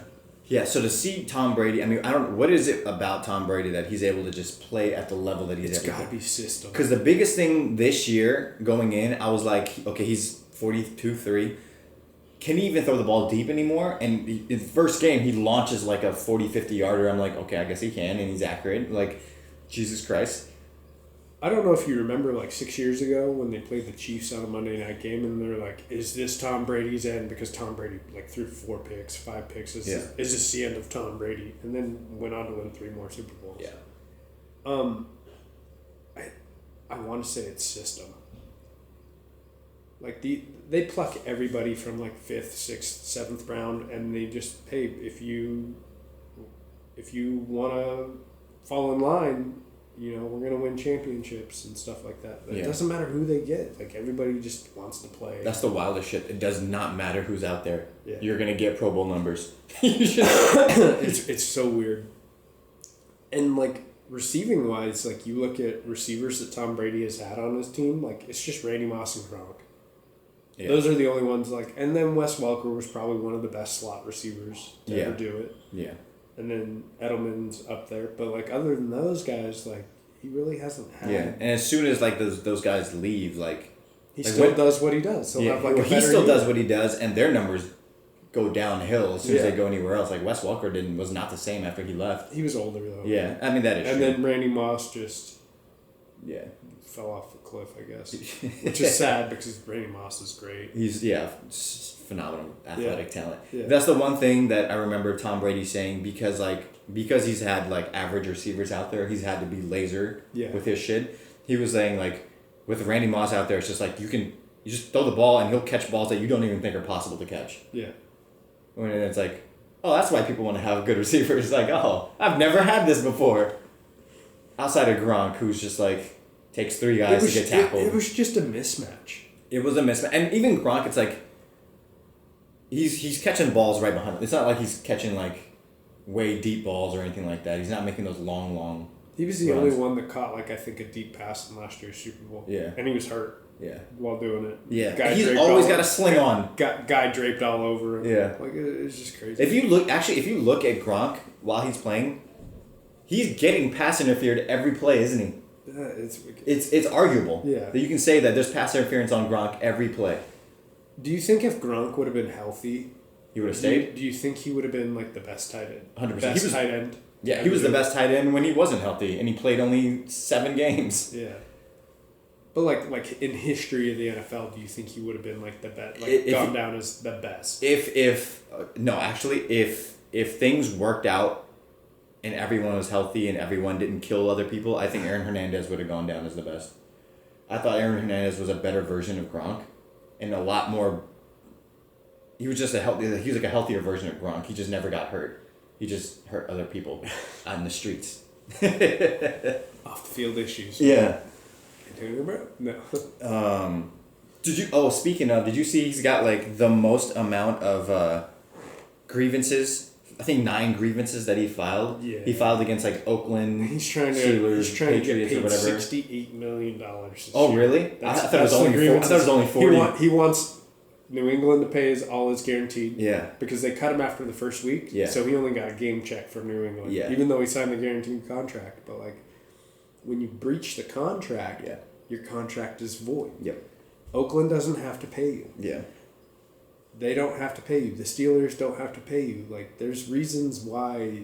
Yeah, so to see Tom Brady, I mean, what is it about Tom Brady that he's able to just play at the level that he's able to? It's got to be system. Because the biggest thing this year going in, I was like, okay, he's 42-3. Can he even throw the ball deep anymore? And in the first game, he launches like a 40-50 yarder. I'm like, okay, I guess he can, and he's accurate. Like, Jesus Christ. I don't know if you remember, like, 6 years ago when they played the Chiefs on a Monday night game, and they're like, is this Tom Brady's end? Because Tom Brady, like, threw 4 picks, 5 picks. Is this the end of Tom Brady? And then went on to win 3 more Super Bowls. Yeah. I want to say it's system. Like, they pluck everybody from, like, 5th, 6th, 7th round, and they just, hey, if you want to fall in line, you know, we're going to win championships and stuff like that. It doesn't matter who they get. Like, everybody just wants to play. That's the wildest shit. It does not matter who's out there. Yeah. You're going to get Pro Bowl numbers. It's so weird. And, like, receiving wise, like, you look at receivers that Tom Brady has had on his team, like, it's just Randy Moss and Gronk. Yeah. Those are the only ones, like, and then Wes Welker was probably one of the best slot receivers to ever do it. Yeah. And then Edelman's up there. But, like, other than those guys, like, he really hasn't had. Yeah, and as soon as, like, those guys leave, like... He still does what he does. He'll have, like, he still does what he does, and their numbers go downhill as soon as they go anywhere else. Like, Wes Welker was not the same after he left. He was older, though. Yeah, I mean, that is and true. Then Randy Moss just... Yeah. Fell off the cliff, I guess. Which is sad because Randy Moss is great. He's, phenomenal athletic talent. Yeah. That's the one thing that I remember Tom Brady saying because he's had, like, average receivers out there, he's had to be laser with his shit. He was saying, like, with Randy Moss out there, it's just like you just throw the ball and he'll catch balls that you don't even think are possible to catch. Yeah. And it's like, oh, that's why people want to have good receivers. Like, oh, I've never had this before. Outside of Gronk, who's just like... Takes 3 guys to get tackled. It was just a mismatch. It was a mismatch. And even Gronk, it's like... He's catching balls right behind him. It's not like he's catching, like, way deep balls or anything like that. He's not making those long He was the only one that caught, like, I think, a deep pass in last year's Super Bowl. Yeah. And he was hurt. Yeah. While doing it. Yeah. He's always got a sling on. Guy draped all over him. Yeah. Like, it's just crazy. If you look at Gronk while he's playing, he's getting pass interfered every play, isn't he? It's arguable that you can say that there's pass interference on Gronk every play. Do you think if Gronk would have been healthy, he would have stayed? Do you think he would have been like the best tight end? 100%. Best tight end. Yeah, he was the best tight end when he wasn't healthy, and he played only 7 games. Yeah. But like in history of the NFL, do you think he would have been like the best, gone down as the best? If things worked out and everyone was healthy and everyone didn't kill other people, I think Aaron Hernandez would have gone down as the best. I thought Aaron Hernandez was a better version of Gronk and a lot more... He was just he was like a healthier version of Gronk. He just never got hurt. He just hurt other people on the streets. Off the field issues. Yeah. No. Speaking of, did you see he's got like the most amount of grievances? I think 9 grievances that he filed. Yeah. He filed against like Oakland, Steelers, Patriots, to get or whatever. $68 million. Oh, year. really? I thought it was only 40. He wants New England to pay all his guaranteed. Yeah. Because they cut him after the first week. Yeah. So he only got a game check for New England. Yeah. Even though he signed the guaranteed contract. But like, when you breach the contract, your contract is void. Yep. Oakland doesn't have to pay you. Yeah. They don't have to pay you. The Steelers don't have to pay you. Like, there's reasons why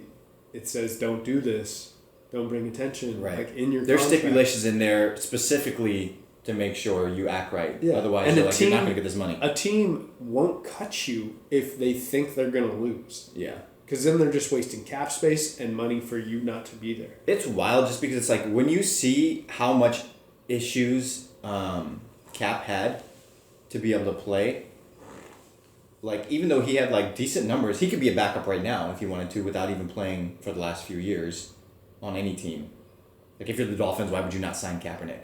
it says don't do this. Don't bring attention. Right. Like, in your There's contract. stipulations in there specifically to make sure you act right. Yeah. Otherwise, and you're not going to get this money. A team won't cut you if they think they're going to lose. Yeah. Because then they're just wasting cap space and money for you not to be there. It's wild just because it's like when you see how much issues Cap had to be able to play, like even though he had like decent numbers, he could be a backup right now if he wanted to without even playing for the last few years on any team. Like if you're the Dolphins, why would you not sign Kaepernick?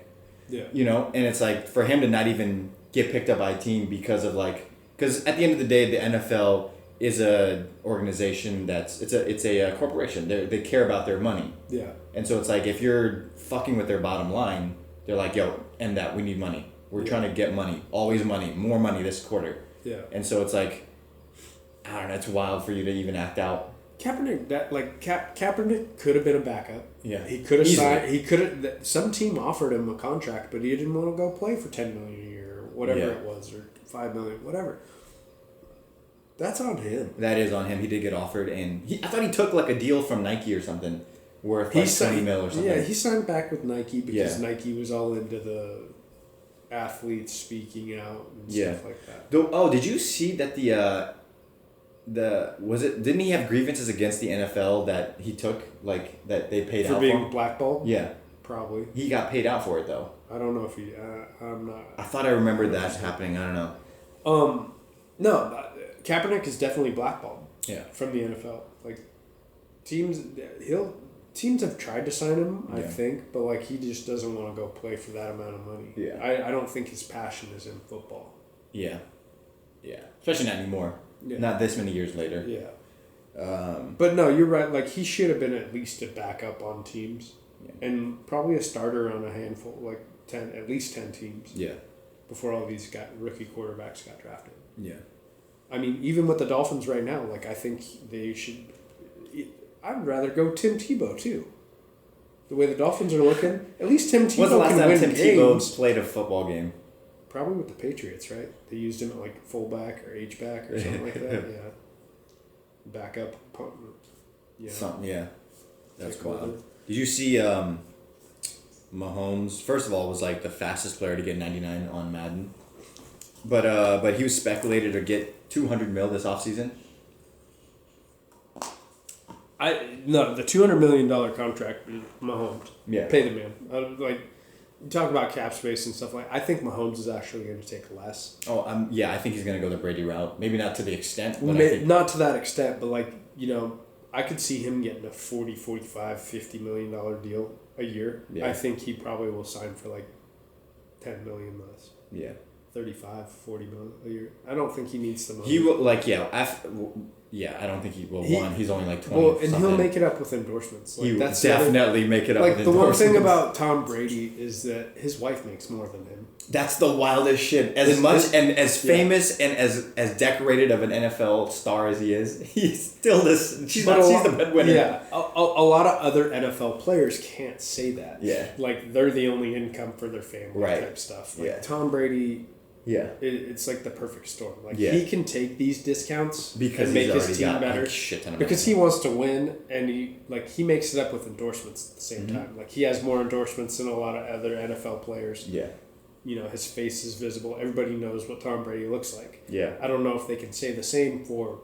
Yeah. You know, and it's like for him to not even get picked up by a team because at the end of the day, the NFL is a organization it's a corporation. They care about their money. Yeah. And so it's like if you're fucking with their bottom line, they're like, yo, end that. We need money. We're trying to get money. Always money. More money this quarter. Yeah. And so it's like, I don't know. It's wild for you to even act out. Kaepernick, Kaepernick could have been a backup. Yeah. He could have signed. He could have. Some team offered him a contract, but he didn't want to go play for $10 million a year, or whatever it was, or $5 million, whatever. That's on him. That is on him. He did get offered, and I thought he took like a deal from Nike or something, worth like $20 million or something. Yeah, he signed back with Nike because Nike was all into the athletes speaking out and stuff like that. Did you see that didn't he have grievances against the NFL that he took, like that they paid out for being blackballed? Yeah, probably. He got paid out for it though. I don't know if he. I'm not. I thought I remembered that happening. I don't know. No, Kaepernick is definitely blackballed. Yeah. From the NFL, like teams have tried to sign him, I think, but like he just doesn't want to go play for that amount of money. Yeah. I don't think his passion is in football. Yeah. Yeah. Especially not anymore. Yeah. Not this many years later. Yeah. But no, you're right. Like he should have been at least a backup on teams, and probably a starter on a handful, like at least 10 teams. Yeah. Before all these rookie quarterbacks got drafted. Yeah. I mean, even with the Dolphins right now, like I think they should. I'd rather go Tim Tebow too. The way the Dolphins are looking, at least Tim Tebow. When's the last can time win Tim games. Tebow played a football game? Probably with the Patriots, right? They used him at like fullback or H-back or something like that. Yeah. Backup. Yeah. Something. Yeah. That's wild. Did you see Mahomes? First of all, was like the fastest player to get 99 on Madden. But he was speculated to get $200 million this offseason. The $200 million contract is Mahomes. Yeah. Pay the man. You talk about cap space and stuff like. I think Mahomes is actually going to take less. Oh, I think he's going to go the Brady route. Maybe not to the extent, but not to that extent, but I could see him getting a $40, $45, $50 million deal a year. Yeah. I think he probably will sign for like $10 million less. Yeah. 35, 40 million a year. I don't think he needs the money. He will I don't think he will. He's only like 20. Well, and he'll make it up with endorsements. He will definitely make it up. Like the one thing about Tom Brady is that his wife makes more than him. That's the wildest shit. As famous and as decorated of an NFL star as he is, he's still this. She's the breadwinner. Yeah, a lot of other NFL players can't say that. Yeah, like they're the only income for their family type stuff. Like Tom Brady. Yeah, it's like the perfect storm. Like he can take these discounts because and make his team better because he wants to win, and he makes it up with endorsements at the same time. Like he has more endorsements than a lot of other NFL players. Yeah, his face is visible. Everybody knows what Tom Brady looks like. Yeah, I don't know if they can say the same for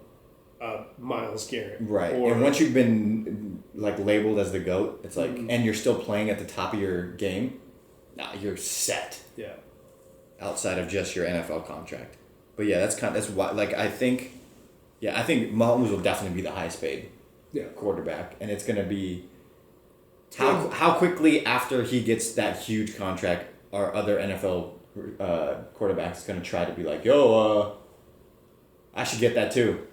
Myles Garrett. Right, and once you've been like labeled as the GOAT, it's like, and you're still playing at the top of your game. Nah, you're set. Yeah. Outside of just your NFL contract, but that's why. Like I think Mahomes will definitely be the highest paid. quarterback, and it's going to be how quickly after he gets that huge contract are other NFL quarterbacks going to try to be like, yo, I should get that too.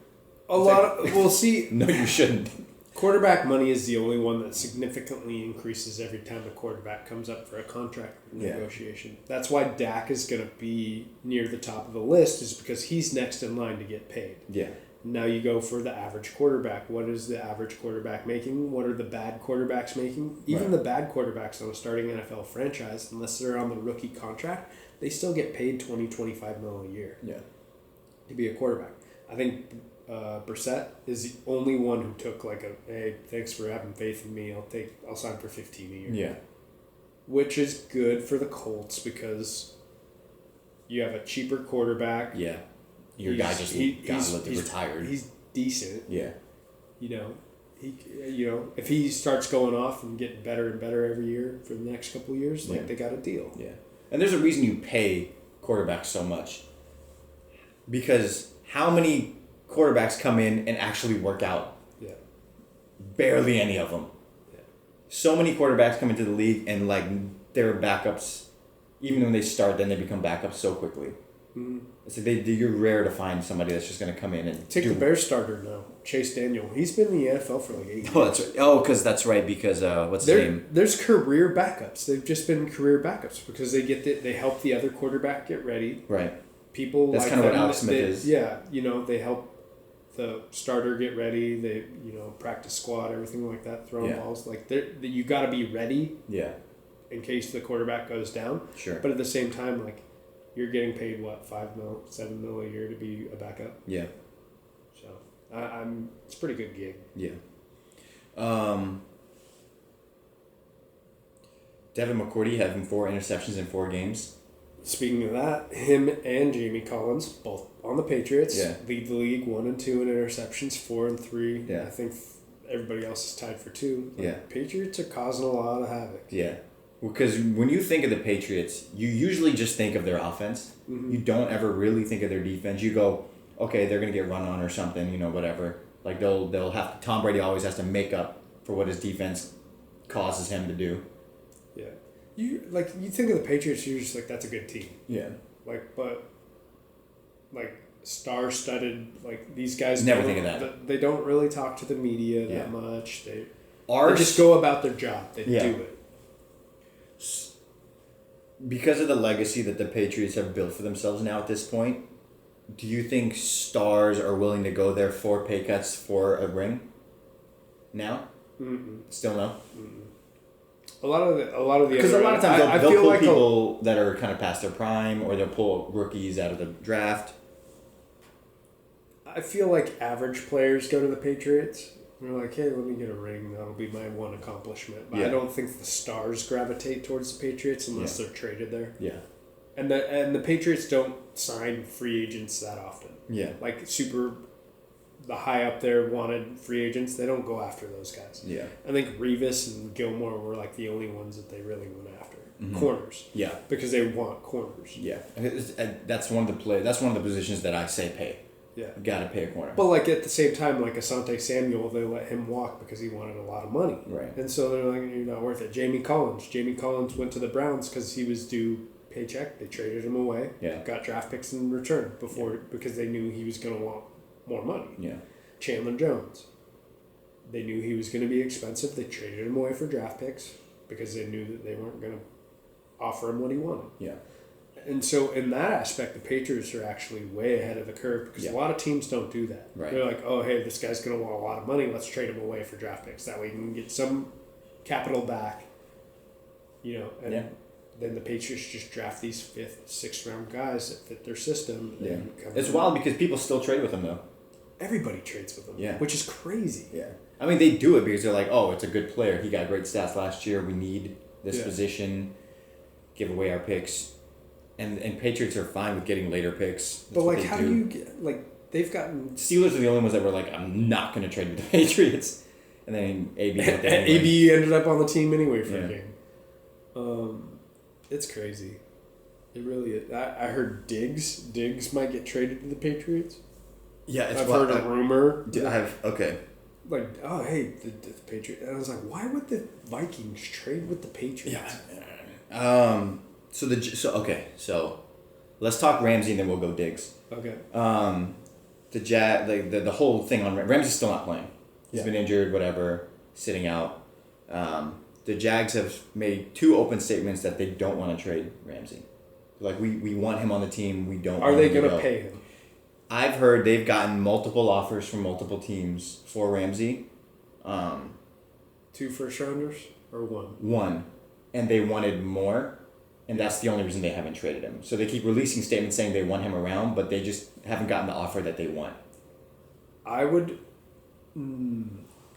We'll see. No, you shouldn't. Quarterback money is the only one that significantly increases every time a quarterback comes up for a contract negotiation. That's why Dak is going to be near the top of the list, is because he's next in line to get paid. Yeah. Now you go for the average quarterback. What is the average quarterback making? What are the bad quarterbacks making? Even the bad quarterbacks on a starting NFL franchise, unless they're on the rookie contract, they still get paid $20-25 million a year. Yeah. To be a quarterback. I think Brissett is the only one who took hey, thanks for having faith in me. I'll sign for $15 a year. Yeah. Which is good for the Colts because you have a cheaper quarterback. Yeah. Your guy just got retired. He's decent. Yeah. If he starts going off and getting better and better every year for the next couple of years, they got a deal. Yeah. And there's a reason you pay quarterbacks so much. Because how many quarterbacks come in and actually work out? Yeah. Barely any of them. Yeah. So many quarterbacks come into the league and they're backups. Even when they start, then they become backups so quickly. Mm-hmm. It's you're rare to find somebody that's just going to come in and take the Bears starter now, Chase Daniel. He's been in the NFL for 8 years. Oh, that's right. Oh, because that's right. Because what's his name? There's career backups. They've just been career backups because they help the other quarterback get ready. Right. People that's kind of what Alex Smith is. Yeah, they help the starter get ready. They practice squad, everything like that, throwing balls. You got to be ready. Yeah. In case the quarterback goes down. Sure. But at the same time, you're getting paid $5 million, $7 million a year to be a backup. Yeah. So it's a pretty good gig. Yeah. Devin McCourty having 4 interceptions in 4 games. Speaking of that, him and Jamie Collins, both on the Patriots, lead the league 1 and 2 in interceptions, 4 and 3. Yeah. I think everybody else is tied for 2. Yeah. Patriots are causing a lot of havoc. Yeah. Because when you think of the Patriots, you usually just think of their offense. Mm-hmm. You don't ever really think of their defense. You go, okay, they're going to get run on or something, whatever. They'll have Tom Brady always has to make up for what his defense causes him to do. Yeah. You think of the Patriots, you're just that's a good team. Yeah. Star-studded, these guys. Never think of that. They don't really talk to the media that much. They just go about their job. They do it. Because of the legacy that the Patriots have built for themselves now at this point, do you think stars are willing to go there for pay cuts for a ring? Now? Mm-mm. Still no? Mm-mm. A lot of the because a lot of times they'll pull people that are kind of past their prime, or they'll pull rookies out of the draft. I feel like average players go to the Patriots. They're like, hey, let me get a ring. That'll be my one accomplishment. But I don't think the stars gravitate towards the Patriots unless they're traded there. Yeah. And the Patriots don't sign free agents that often. Yeah. The high up there wanted free agents, they don't go after those guys. Yeah. I think Revis and Gilmore were the only ones that they really went after. Mm-hmm. Corners. Yeah. Because they want corners. Yeah. That's one of the positions that I say pay. Yeah. You gotta pay a corner. But at the same time, Asante Samuel, they let him walk because he wanted a lot of money. Right. And so they're like, you're not worth it. Jamie Collins went to the Browns because he was due paycheck. They traded him away. Yeah. Got draft picks in return because they knew he was going to want more money. Yeah. Chandler Jones. They knew he was going to be expensive. They traded him away for draft picks because they knew that they weren't going to offer him what he wanted. Yeah. And so in that aspect, the Patriots are actually way ahead of the curve because a lot of teams don't do that. Right. They're like, oh, hey, this guy's going to want a lot of money. Let's trade him away for draft picks. That way you can get some capital back, and then the Patriots just draft these 5th, 6th round guys that fit their system. Yeah. It's wild because people still trade with them, though. Everybody trades with them, which is crazy. Yeah. I mean, they do it because they're like, oh, it's a good player. He got great stats last year. We need this position. Give away our picks. And Patriots are fine with getting later picks. That's but how do you get they've gotten Steelers are the only ones that were like, I'm not going to trade with the Patriots, and then AB went there anyway. AB ended up on the team anyway for a game. It's crazy. It really is. I heard Diggs might get traded to the Patriots. Yeah, I've heard a rumor. Okay. like, oh, hey, the Patriots. And I was like, why would the Vikings trade with the Patriots? Yeah. So let's talk Ramsey and then we'll go Diggs. Okay. The whole thing on Ramsey's still not playing. He's been injured, whatever, sitting out. The Jags have made 2 open statements that they don't want to trade Ramsey. Like, we want him on the team. We don't. Are they going to pay him? I've heard they've gotten multiple offers from multiple teams for Ramsey. 2 first rounders or 1? 1, and they wanted more, and that's the only reason they haven't traded him. So they keep releasing statements saying they want him around, but they just haven't gotten the offer that they want. I would.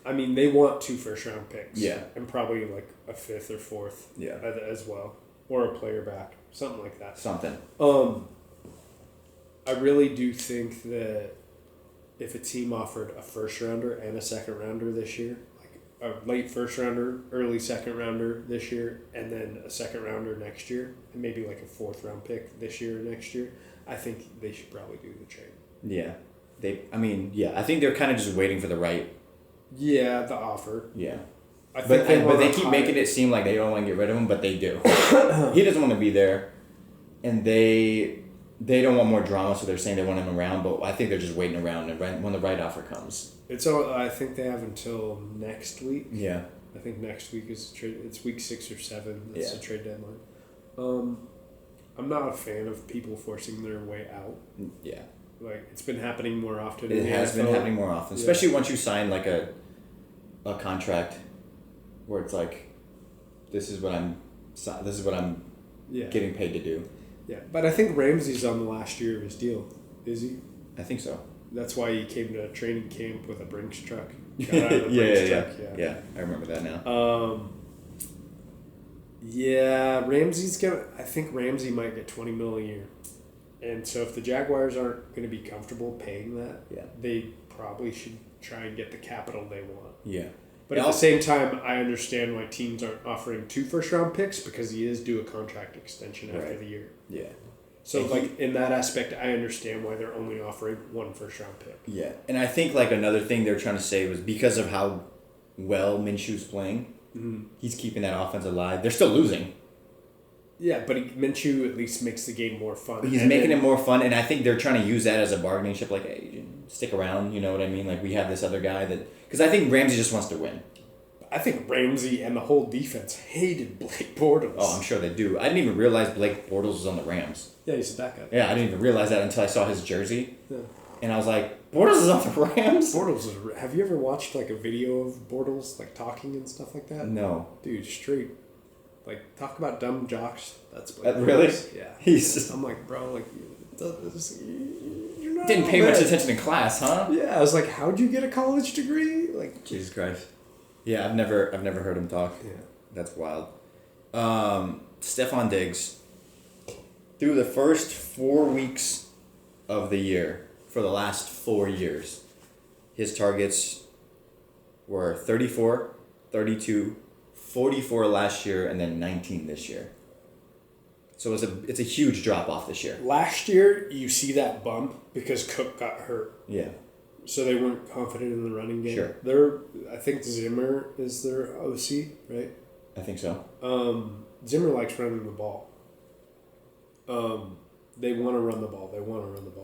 I mean, they want 2 first round picks. Yeah. And probably like a 5th or 4th. Yeah. As well, or a player back, something like that. Something. I really do think that if a team offered a first rounder and a second rounder this year, like a late first rounder, early second rounder this year, and then a second rounder next year, and maybe like a 4th round pick this year or next year, I think they should probably do the trade. Yeah. I think they're kind of just waiting for the right. Yeah, the offer. Yeah. But they keep making it seem like they don't want to get rid of him, but they do. He doesn't want to be there, and they don't want more drama, so they're saying they want him around. But I think they're just waiting around, and when the right offer comes. I think they have until next week. Yeah. I think next week is trade. It's week 6 or 7. That's the trade deadline. I'm not a fan of people forcing their way out. Yeah. Like, it's been happening more often. It has been happening more often, especially once you sign like a contract where it's like, this is what I'm getting paid to do. Yeah, but I think Ramsey's on the last year of his deal. Is he? I think so. That's why he came to a training camp with a Brinks truck. Got out of the Brinks truck. Yeah, I remember that now. I think Ramsey might get $20 million a year. And so if the Jaguars aren't going to be comfortable paying that, they probably should try and get the capital they want. Yeah. But at the same time, I understand why teams aren't offering 2 first-round picks, because he is due a contract extension after the year. Yeah. So, in that aspect, I understand why they're only offering 1 first-round pick. Yeah. And I think, another thing they're trying to say was because of how well Minshew's playing, he's keeping that offense alive. They're still losing. Yeah, but Minshew at least makes the game more fun. He's making it more fun, and I think they're trying to use that as a bargaining chip. Like, hey, stick around, you know what I mean? Like, we have this other guy that... Because I think Ramsey just wants to win. I think Ramsey and the whole defense hated Blake Bortles. Oh, I'm sure they do. I didn't even realize Blake Bortles was on the Rams. Yeah, he's a backup. Yeah, I didn't even realize that until I saw his jersey. Yeah. And I was like, Bortles is on the Rams? Have you ever watched, a video of Bortles, talking and stuff like that? No. Dude, straight... talk about dumb jocks. That's Blake really? Bortles. Yeah. I'm like, bro, you're not didn't pay much attention in class, huh? Yeah, I was like, how'd you get a college degree? Jesus Christ. Yeah, I've never heard him talk. Yeah. That's wild. Stephon Diggs, through the first 4 weeks of the year, for the last 4 years, his targets were 34, 32, 44 last year, and then 19 this year. So it's a huge drop off this year. Last year, you see that bump because Cook got hurt. Yeah. So they weren't confident in the running game. Sure. I think Zimmer is their OC, right? I think so. Zimmer likes running the ball. They want to run the ball.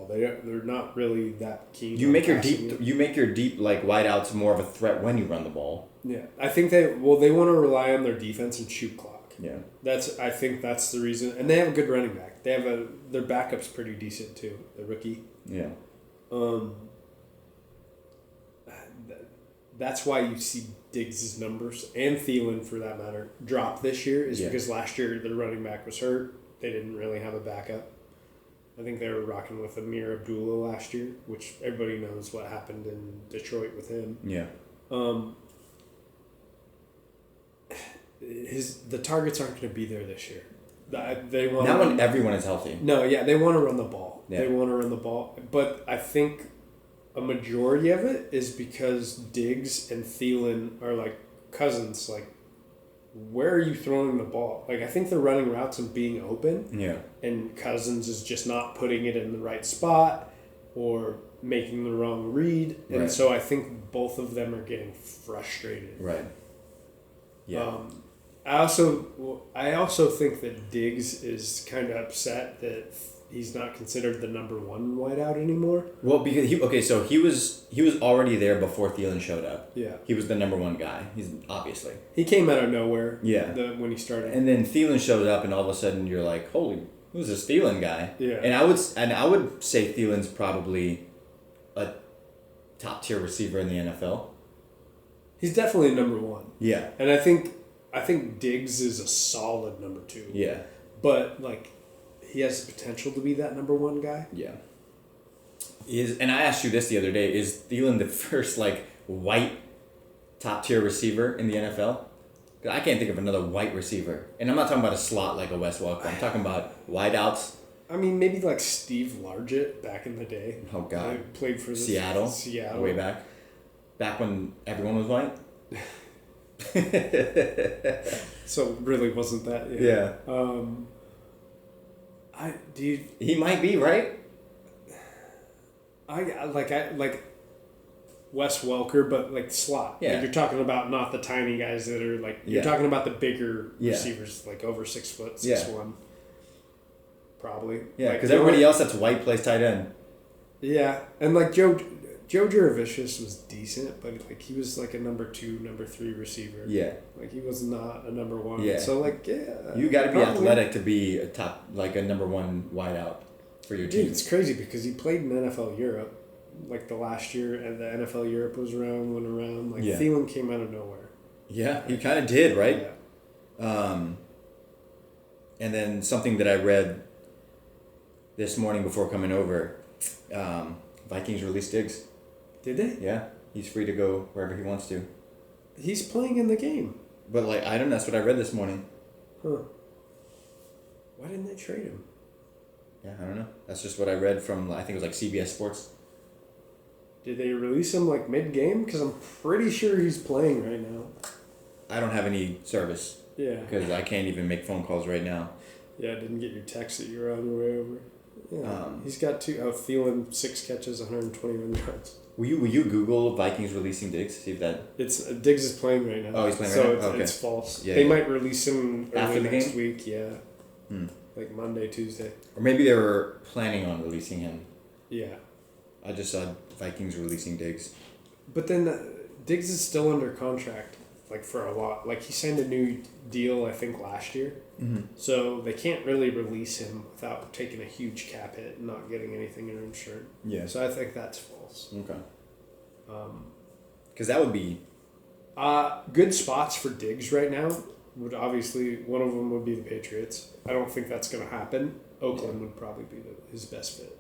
They're not really that keen. You make your deep wideouts more of a threat when you run the ball. Yeah, I think they want to rely on their defense and shoot clock. Yeah. I think that's the reason, and they have a good running back. Their backup's pretty decent too. The rookie. Yeah. That's why you see Diggs' numbers, and Thielen for that matter, drop this year, because last year their running back was hurt. They didn't really have a backup. I think they were rocking with Amir Abdullah last year, which everybody knows what happened in Detroit with him. Yeah. The targets aren't going to be there this year. They want not when everyone is healthy. No, yeah, they want to run the ball. Yeah. They want to run the ball, but I think a majority of it is because Diggs and Thielen are like cousins. Where are you throwing the ball? I think they're running routes and being open. Yeah. And Cousins is just not putting it in the right spot. or making the wrong read. And so I think both of them are getting frustrated. Right. Yeah. I also think that Diggs is kind of upset that he's not considered the number one wideout anymore. Well, because he was already there before Thielen showed up. Yeah. He was the number one guy. He's obviously. He came out of nowhere. Yeah. When he started. And then Thielen showed up, and all of a sudden you're like, holy, who's this Thielen guy? Yeah. And I would say Thielen's probably a top tier receiver in the NFL. He's definitely number one. Yeah. And I think Diggs is a solid number two. Yeah. But like, he has the potential to be that number one guy. Yeah. And I asked you this the other day, is Thielen the first like white top tier receiver in the NFL? 'Cause I can't think of another white receiver. And I'm not talking about a slot like a Wes Welker. I'm talking about wideouts. I mean, maybe like Steve Largett back in the day. Oh God. He played for Seattle. Way back. Back when everyone was white. So really wasn't that? Yeah. He might be, right? I like Wes Welker, but like slot. Yeah. Like you're talking about not the tiny guys that are like you're talking about the bigger receivers, like over 6 foot, 6'1". Probably. Yeah, because everybody else that's white plays tight end. Yeah, and like Joe Jurevicius was decent, but like he was like a number 2, number 3 receiver. Yeah. Like he was not a number 1. Yeah. So like you got to be athletic to be a top like a number 1 wideout for your team. Dude, it's crazy because he played in NFL Europe, like the last year, and the NFL Europe went around. Like Thielen came out of nowhere. Yeah, he kind of did, right? Yeah. And then something that I read this morning before coming over, Vikings released Diggs. Did they? Yeah, he's free to go wherever he wants to. He's playing in the game. But like I don't know, that's what I read this morning. Huh. Why didn't they trade him? Yeah, I don't know. That's just what I read from, I think it was like CBS Sports. Did they release him like mid-game? Because I'm pretty sure he's playing right now. I don't have any service. Yeah. Because I can't even make phone calls right now. Yeah, I didn't get your text that you were on your way over. Yeah. He's got Thielen, 6 catches, 121 yards. Will you Google Vikings releasing Diggs? See if that... Diggs is playing right now. Oh, he's playing right now? So it's false. Yeah, they might release him after the next game? week, yeah. Like Monday, Tuesday. Or maybe they were planning on releasing him. Yeah. I just saw Vikings releasing Diggs. But then Diggs is still under contract, like for a lot. Like he signed a new deal, I think, last year. Mm-hmm. So they can't really release him without taking a huge cap hit and not getting anything insured. Yeah. So I think that's false. Okay. Because that would be... good spots for Diggs right now would obviously, one of them would be the Patriots. I don't think that's going to happen. Oakland would probably be his best fit.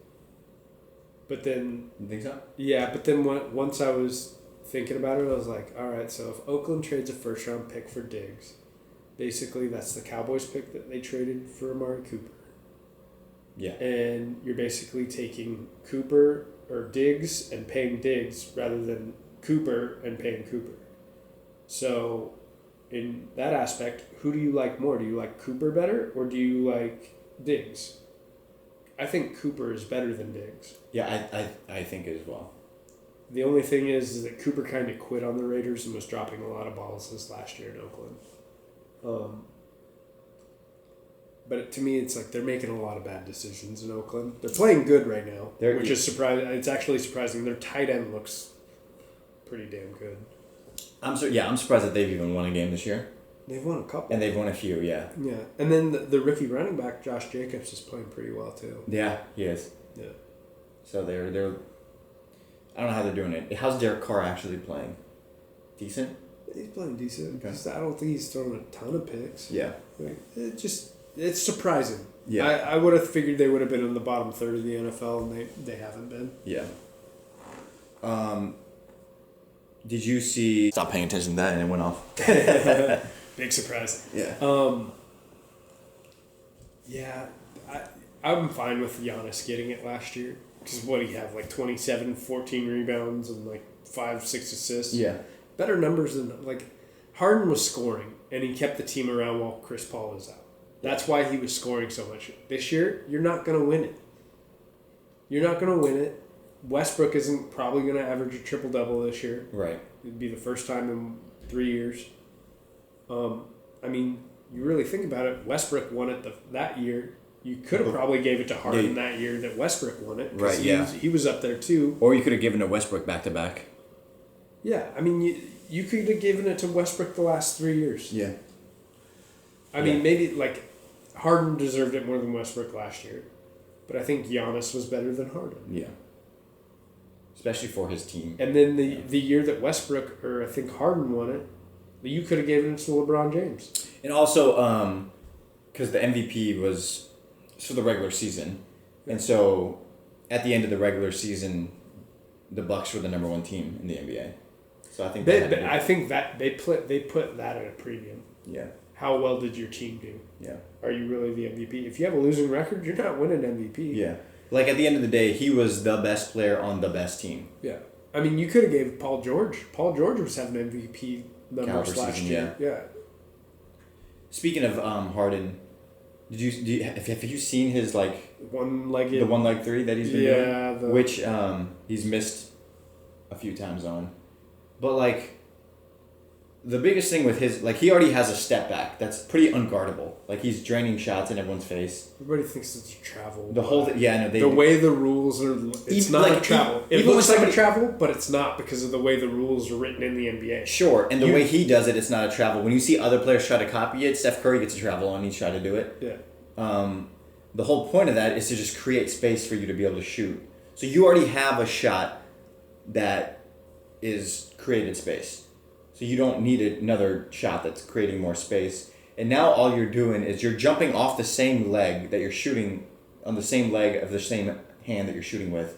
But then... You think so? Yeah, but then once I was thinking about it, I was like, all right, so if Oakland trades a first-round pick for Diggs, basically that's the Cowboys pick that they traded for Amari Cooper. Yeah. And you're basically taking Cooper or Diggs and paying Diggs rather than Cooper and paying Cooper. So in that aspect, who do you like more? Do you like Cooper better or do you like Diggs? I think Cooper is better than Diggs. Yeah, I think it as well. The only thing is that Cooper kind of quit on the Raiders and was dropping a lot of balls this last year in Oakland. But to me, it's like they're making a lot of bad decisions in Oakland. They're playing good right now, which is surprising. It's actually surprising. Their tight end looks pretty damn good. I'm surprised that they've even won a game this year. They've won a couple. And they've won a few, yeah. Yeah. And then the rookie running back, Josh Jacobs, is playing pretty well, too. Yeah, he is. Yeah. So they're I don't know how they're doing it. How's Derek Carr actually playing? Decent? He's playing decent. Okay. I don't think he's throwing a ton of picks. Yeah. It's surprising. Yeah. I would have figured they would have been in the bottom third of the NFL, and they haven't been. Yeah. Did you see... Stop paying attention to that and it went off. Big surprise. Yeah. Yeah. I'm fine with Giannis getting it last year. Because what do you have? Like 27, 14 rebounds and like 5, 6 assists? Yeah. Better numbers than... Like, Harden was scoring, and he kept the team around while Chris Paul was out. That's why he was scoring so much. This year, you're not going to win it. You're not going to win it. Westbrook isn't probably going to average a triple-double this year. Right. It'd be the first time in 3 years. I mean, you really think about it, Westbrook won it that year. You could have probably gave it to Harden that year that Westbrook won it. Right, He was up there too. Or you could have given it to Westbrook back-to-back. Yeah, I mean, you could have given it to Westbrook the last 3 years. Yeah. I mean, maybe, like, Harden deserved it more than Westbrook last year. But I think Giannis was better than Harden. Yeah. Especially for his team. And then the year that Westbrook, or I think Harden won it, you could have given it to LeBron James. And also, because the MVP was for the regular season. And so, at the end of the regular season, the Bucks were the number 1 team in the NBA. So I think they put that at a premium. Yeah. How well did your team do? Yeah. Are you really the MVP? If you have a losing record, you're not winning MVP. Yeah. Like, at the end of the day, he was the best player on the best team. Yeah. I mean, you could have gave Paul George. Paul George was having MVP numbers last year. Yeah. Speaking of Harden, have you seen his, like... One-legged... The one-leg three that he's been doing? Which he's missed a few times on. But, like... The biggest thing with his, like, he already has a step back that's pretty unguardable. Like, he's draining shots in everyone's face. Everybody thinks it's a travel. The whole thing, yeah, no, the way the rules are, it's not a travel. It looks like a travel, but it's not because of the way the rules are written in the NBA. Sure, and the way he does it, it's not a travel. When you see other players try to copy it, Steph Curry gets a travel on each try to do it. Yeah. The whole point of that is to just create space for you to be able to shoot. So you already have a shot that is created space. So you don't need another shot that's creating more space. And now all you're doing is you're jumping off the same leg that you're shooting, on the same leg of the same hand that you're shooting with.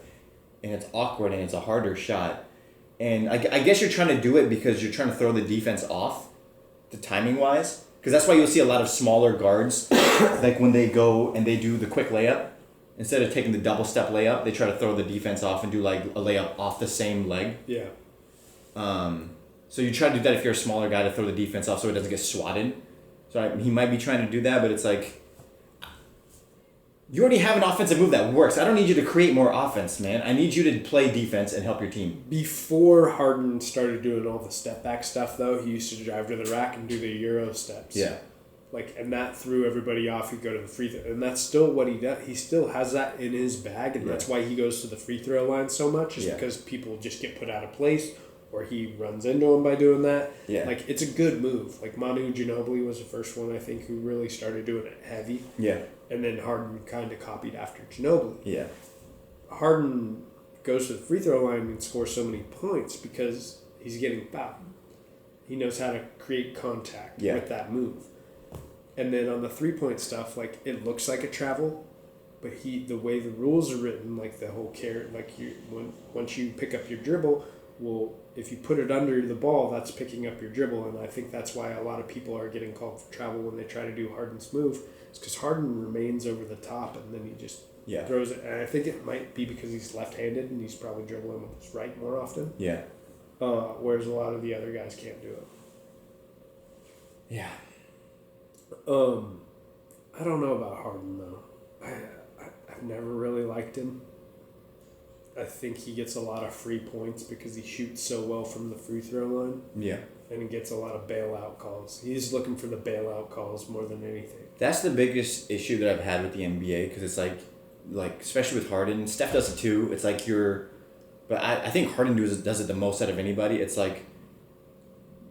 And it's awkward and it's a harder shot. And I guess you're trying to do it because you're trying to throw the defense off, the timing-wise. Because that's why you'll see a lot of smaller guards, like when they go and they do the quick layup. Instead of taking the double-step layup, they try to throw the defense off and do like a layup off the same leg. Yeah. So you try to do that if you're a smaller guy to throw the defense off so it doesn't get swatted. So he might be trying to do that, but it's like, you already have an offensive move that works. I don't need you to create more offense, man. I need you to play defense and help your team. Before Harden started doing all the step back stuff, though, he used to drive to the rack and do the Euro steps. Yeah. Like, and that threw everybody off. He'd go to the free throw. And that's still what he does. He still has that in his bag, and that's why he goes to the free throw line so much, is because people just get put out of place. Or he runs into him by doing that. Yeah. Like, it's a good move. Like, Manu Ginobili was the first one, I think, who really started doing it heavy. Yeah. And then Harden kind of copied after Ginobili. Yeah. Harden goes to the free throw line and scores so many points because he's getting fouled. He knows how to create contact with that move. And then on the three-point stuff, like, it looks like a travel, but the way the rules are written, like the whole carrot, like, once you pick up your dribble, well, if you put it under the ball, that's picking up your dribble, and I think that's why a lot of people are getting called for travel when they try to do Harden's move. It's because Harden remains over the top, and then he just throws it. And I think it might be because he's left-handed, and he's probably dribbling with his right more often. Yeah. Whereas a lot of the other guys can't do it. Yeah. I don't know about Harden, though. I've never really liked him. I think he gets a lot of free points because he shoots so well from the free throw line. Yeah. And he gets a lot of bailout calls. He's looking for the bailout calls more than anything. That's the biggest issue that I've had with the NBA because it's like especially with Harden, Steph does it too. It's like but I think Harden does it the most out of anybody. It's like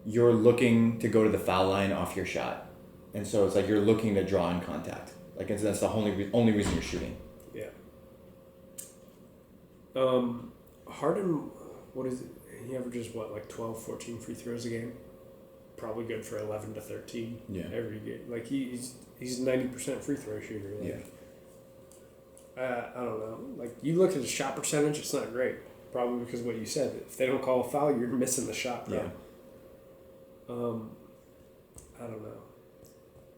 you're looking to go to the foul line off your shot, and so it's like you're looking to draw in contact. Like that's the only reason you're shooting. Yeah. Harden, what is it? He averages like 12, 14 free throws a game. Probably good for 11 to 13 every game. Like he's 90% free throw shooter. Like, I don't know. Like you look at his shot percentage, it's not great. Probably because of what you said. If they don't call a foul, you're missing the shot, bro. Yeah. I don't know.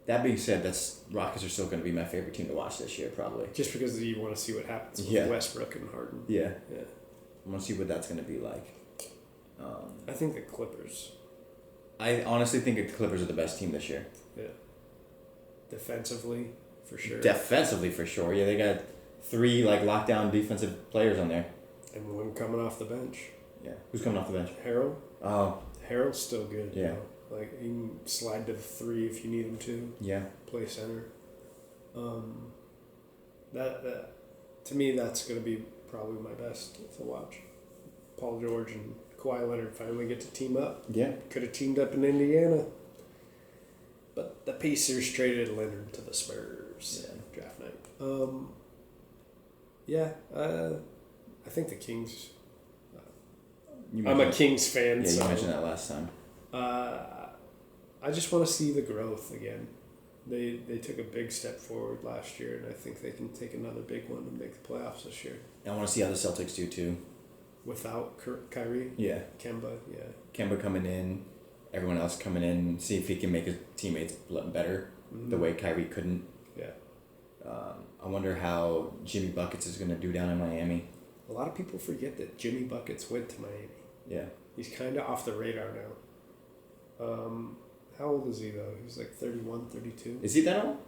That being said, Rockets are still going to be my favorite team to watch this year, probably. Just because you want to see what happens with Westbrook and Harden. Yeah. I want to see what that's going to be like. I think the Clippers. I honestly think the Clippers are the best team this year. Yeah. Defensively, for sure. Defensively, for sure. Yeah, they got 3 lockdown defensive players on there. And one coming off the bench. Yeah. Who's coming off the bench? Harold. Oh. Harold's still good. Yeah. Like, he can slide to the 3 if you need him to. Yeah. Play center. That to me, that's going to be probably my best to watch. Paul George and Kawhi Leonard finally get to team up. Yeah. Could have teamed up in Indiana. But the Pacers traded Leonard to the Spurs. Yeah. Draft night. I think the Kings. I'm a Kings fan. Yeah, so, you mentioned that last time. I just want to see the growth again. They took a big step forward last year, and I think they can take another big one and make the playoffs this year. I want to see how the Celtics do too. Without Kyrie? Yeah. Kemba, yeah. Kemba coming in, everyone else coming in, see if he can make his teammates better the way Kyrie couldn't. Yeah. I wonder how Jimmy Buckets is going to do down in Miami. A lot of people forget that Jimmy Buckets went to Miami. Yeah. He's kind of off the radar now. How old is he, though? He's like 31, 32. Is he that old?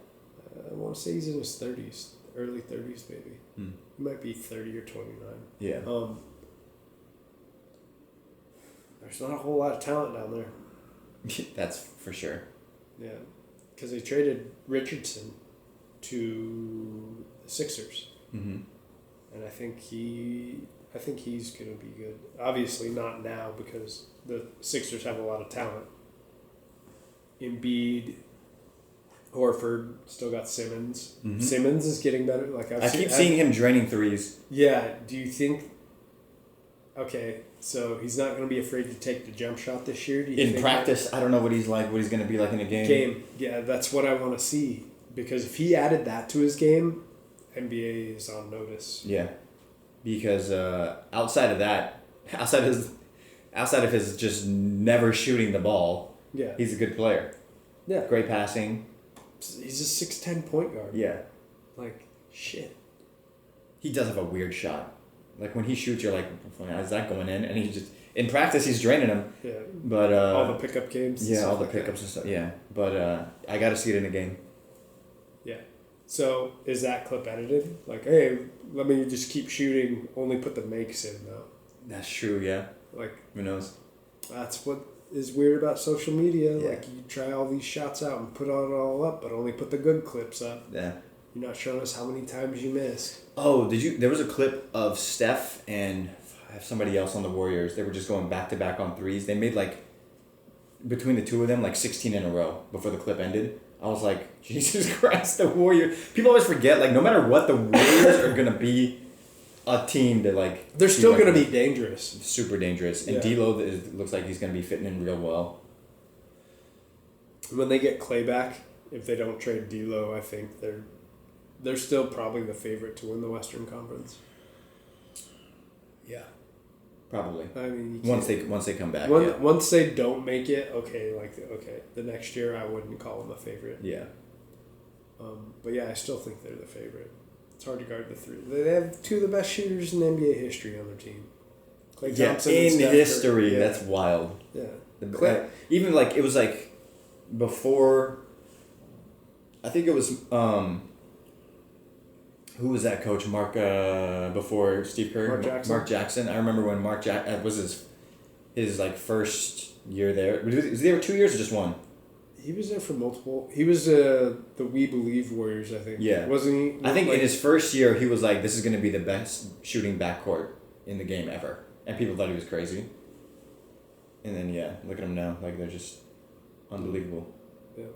I want to say he's in his 30s. Early 30s, maybe. He might be 30 or 29. Yeah. There's not a whole lot of talent down there. That's for sure. Yeah. Because they traded Richardson to the Sixers. Mm-hmm. And I think he's going to be good. Obviously not now because the Sixers have a lot of talent. Embiid, Horford, still got Simmons. Mm-hmm. Simmons is getting better. Like I keep seeing him draining threes. Yeah. Do you think? Okay, so he's not going to be afraid to take the jump shot this year. Do you in practice, I don't know what he's like. What he's going to be like in a game. Yeah, that's what I want to see. Because if he added that to his game, NBA is on notice. Yeah, because outside of his just never shooting the ball, yeah, he's a good player. Yeah, great passing. He's a 6'10" point guard. Yeah, like shit. He does have a weird shot. Like when he shoots, you're like, is that going in? And he just in practice he's draining them. Yeah, but all the pickup games. Yeah, all the pickups and stuff. Yeah, but I got to see it in a game. Yeah. So is that clip edited? Like, hey, let me just keep shooting. Only put the makes in though. That's true. Yeah. Like who knows? That's what is weird about social media. Yeah. Like you try all these shots out and put it all up, but only put the good clips up. Yeah. You're not showing us how many times you missed. Oh, there was a clip of Steph and somebody else on the Warriors. They were just going back to back on threes. They made between the two of them 16 in a row before the clip ended. I was like, Jesus Christ, the Warriors. People always forget, no matter what, the Warriors are going to be a team that, they're still going to be dangerous. Super dangerous. And D'Lo looks like he's going to be fitting in real well. When they get Clay back, if they don't trade D'Lo, I think they're still probably the favorite to win the Western Conference. Yeah. Probably. I mean, once they come back. Once they don't make it, okay, the next year I wouldn't call them a favorite. Yeah. But yeah, I still think they're the favorite. It's hard to guard the three. They have two of the best shooters in NBA history on their team. Klay Thompson in history. Yeah. That's wild. Yeah. Even it was before. I think it was who was that coach? Mark before Steve Kerr. Mark Jackson. I remember when Mark was his first year there. Was he there 2 years or just one? He was there for multiple. He was the We Believe Warriors, I think. Yeah. Wasn't he? I think in his first year he was this is going to be the best shooting backcourt in the game ever, and people thought he was crazy. And then look at him now. They're just unbelievable. Yeah.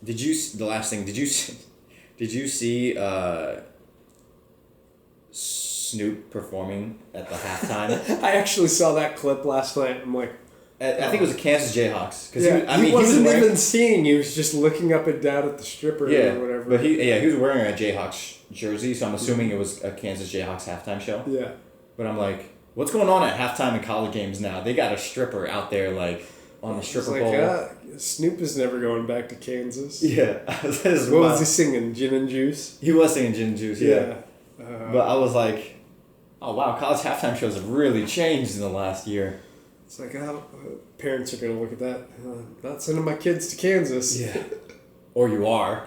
The last thing? Did you see Snoop performing at the halftime? I actually saw that clip last night. I'm like, I think it was the Kansas Jayhawks. He wasn't even seeing. He was just looking up and down at the stripper or whatever. But he was wearing a Jayhawks jersey, so I'm assuming it was a Kansas Jayhawks halftime show. Yeah. But I'm like, what's going on at halftime in college games now? They got a stripper out there on the stripper pole. Snoop is never going back to Kansas. Yeah. What was he singing? Gin and Juice? He was singing Gin and Juice, yeah. But I was like, oh wow, college halftime shows have really changed in the last year. It's parents are going to look at that. Not sending my kids to Kansas. Yeah. Or you are.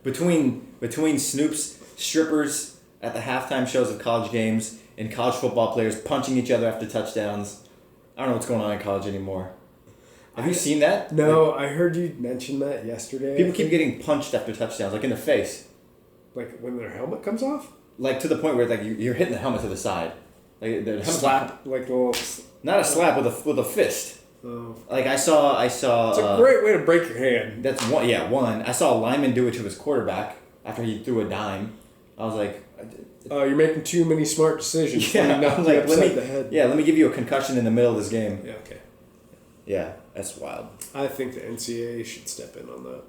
Between Snoop's strippers at the halftime shows of college games and college football players punching each other after touchdowns. I don't know what's going on in college anymore. Have you seen that? No, I heard you mention that yesterday. People keep getting punched after touchdowns, like in the face. Like when their helmet comes off? Like to the point where like you're hitting the helmet to the side. Like the slap, like a little... Not a slap, with a fist. Oh. Like I saw. It's a great way to break your hand. That's one. Yeah, one. I saw a lineman do it to his quarterback after he threw a dime. I was like, "Oh, you're making too many smart decisions." Yeah, I was like, let me give you a concussion in the middle of this game. Yeah. Okay. Yeah, that's wild. I think the NCAA should step in on that.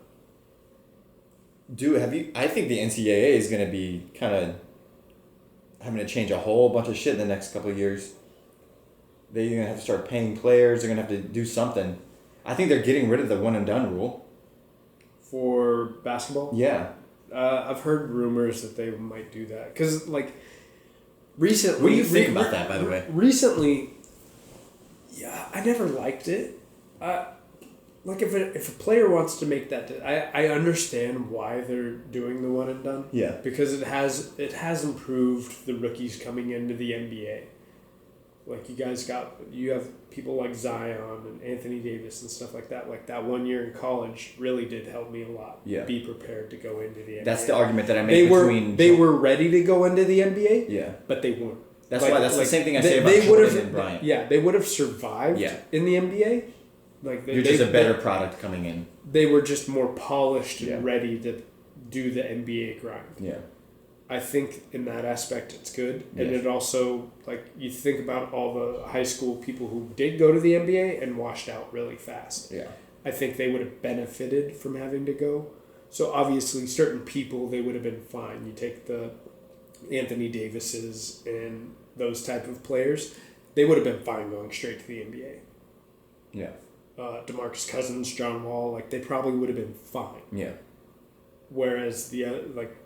I think the NCAA is going to be kind of having to change a whole bunch of shit in the next couple of years. They're going to have to start paying players. They're going to have to do something. I think they're getting rid of the one and done rule. For basketball? Yeah. I've heard rumors that they might do that. Because, like, recently... What do you think about that, by the way? Recently, yeah, I never liked it. Like, if a player wants to make that... I understand why they're doing the one and done. Yeah. Because it has improved the rookies coming into the NBA. Like, you have people like Zion and Anthony Davis and stuff like that. Like, that 1 year in college really did help me a lot. Yeah. Be prepared to go into the NBA. That's the argument that I make between... They were ready to go into the NBA. Yeah. But they weren't. That's the same thing I say about Jordan and Bryant. Yeah, they would have survived in the NBA. Like you're just a better product coming in. They were just more polished and ready to do the NBA grind. Yeah. I think in that aspect it's good. Yes. And it also, like, you think about all the high school people who did go to the NBA and washed out really fast. Yeah. I think they would have benefited from having to go. So obviously certain people, they would have been fine. You take the Anthony Davises and those type of players, they would have been fine going straight to the NBA. Yeah. DeMarcus Cousins, John Wall, like, they probably would have been fine. Yeah. Whereas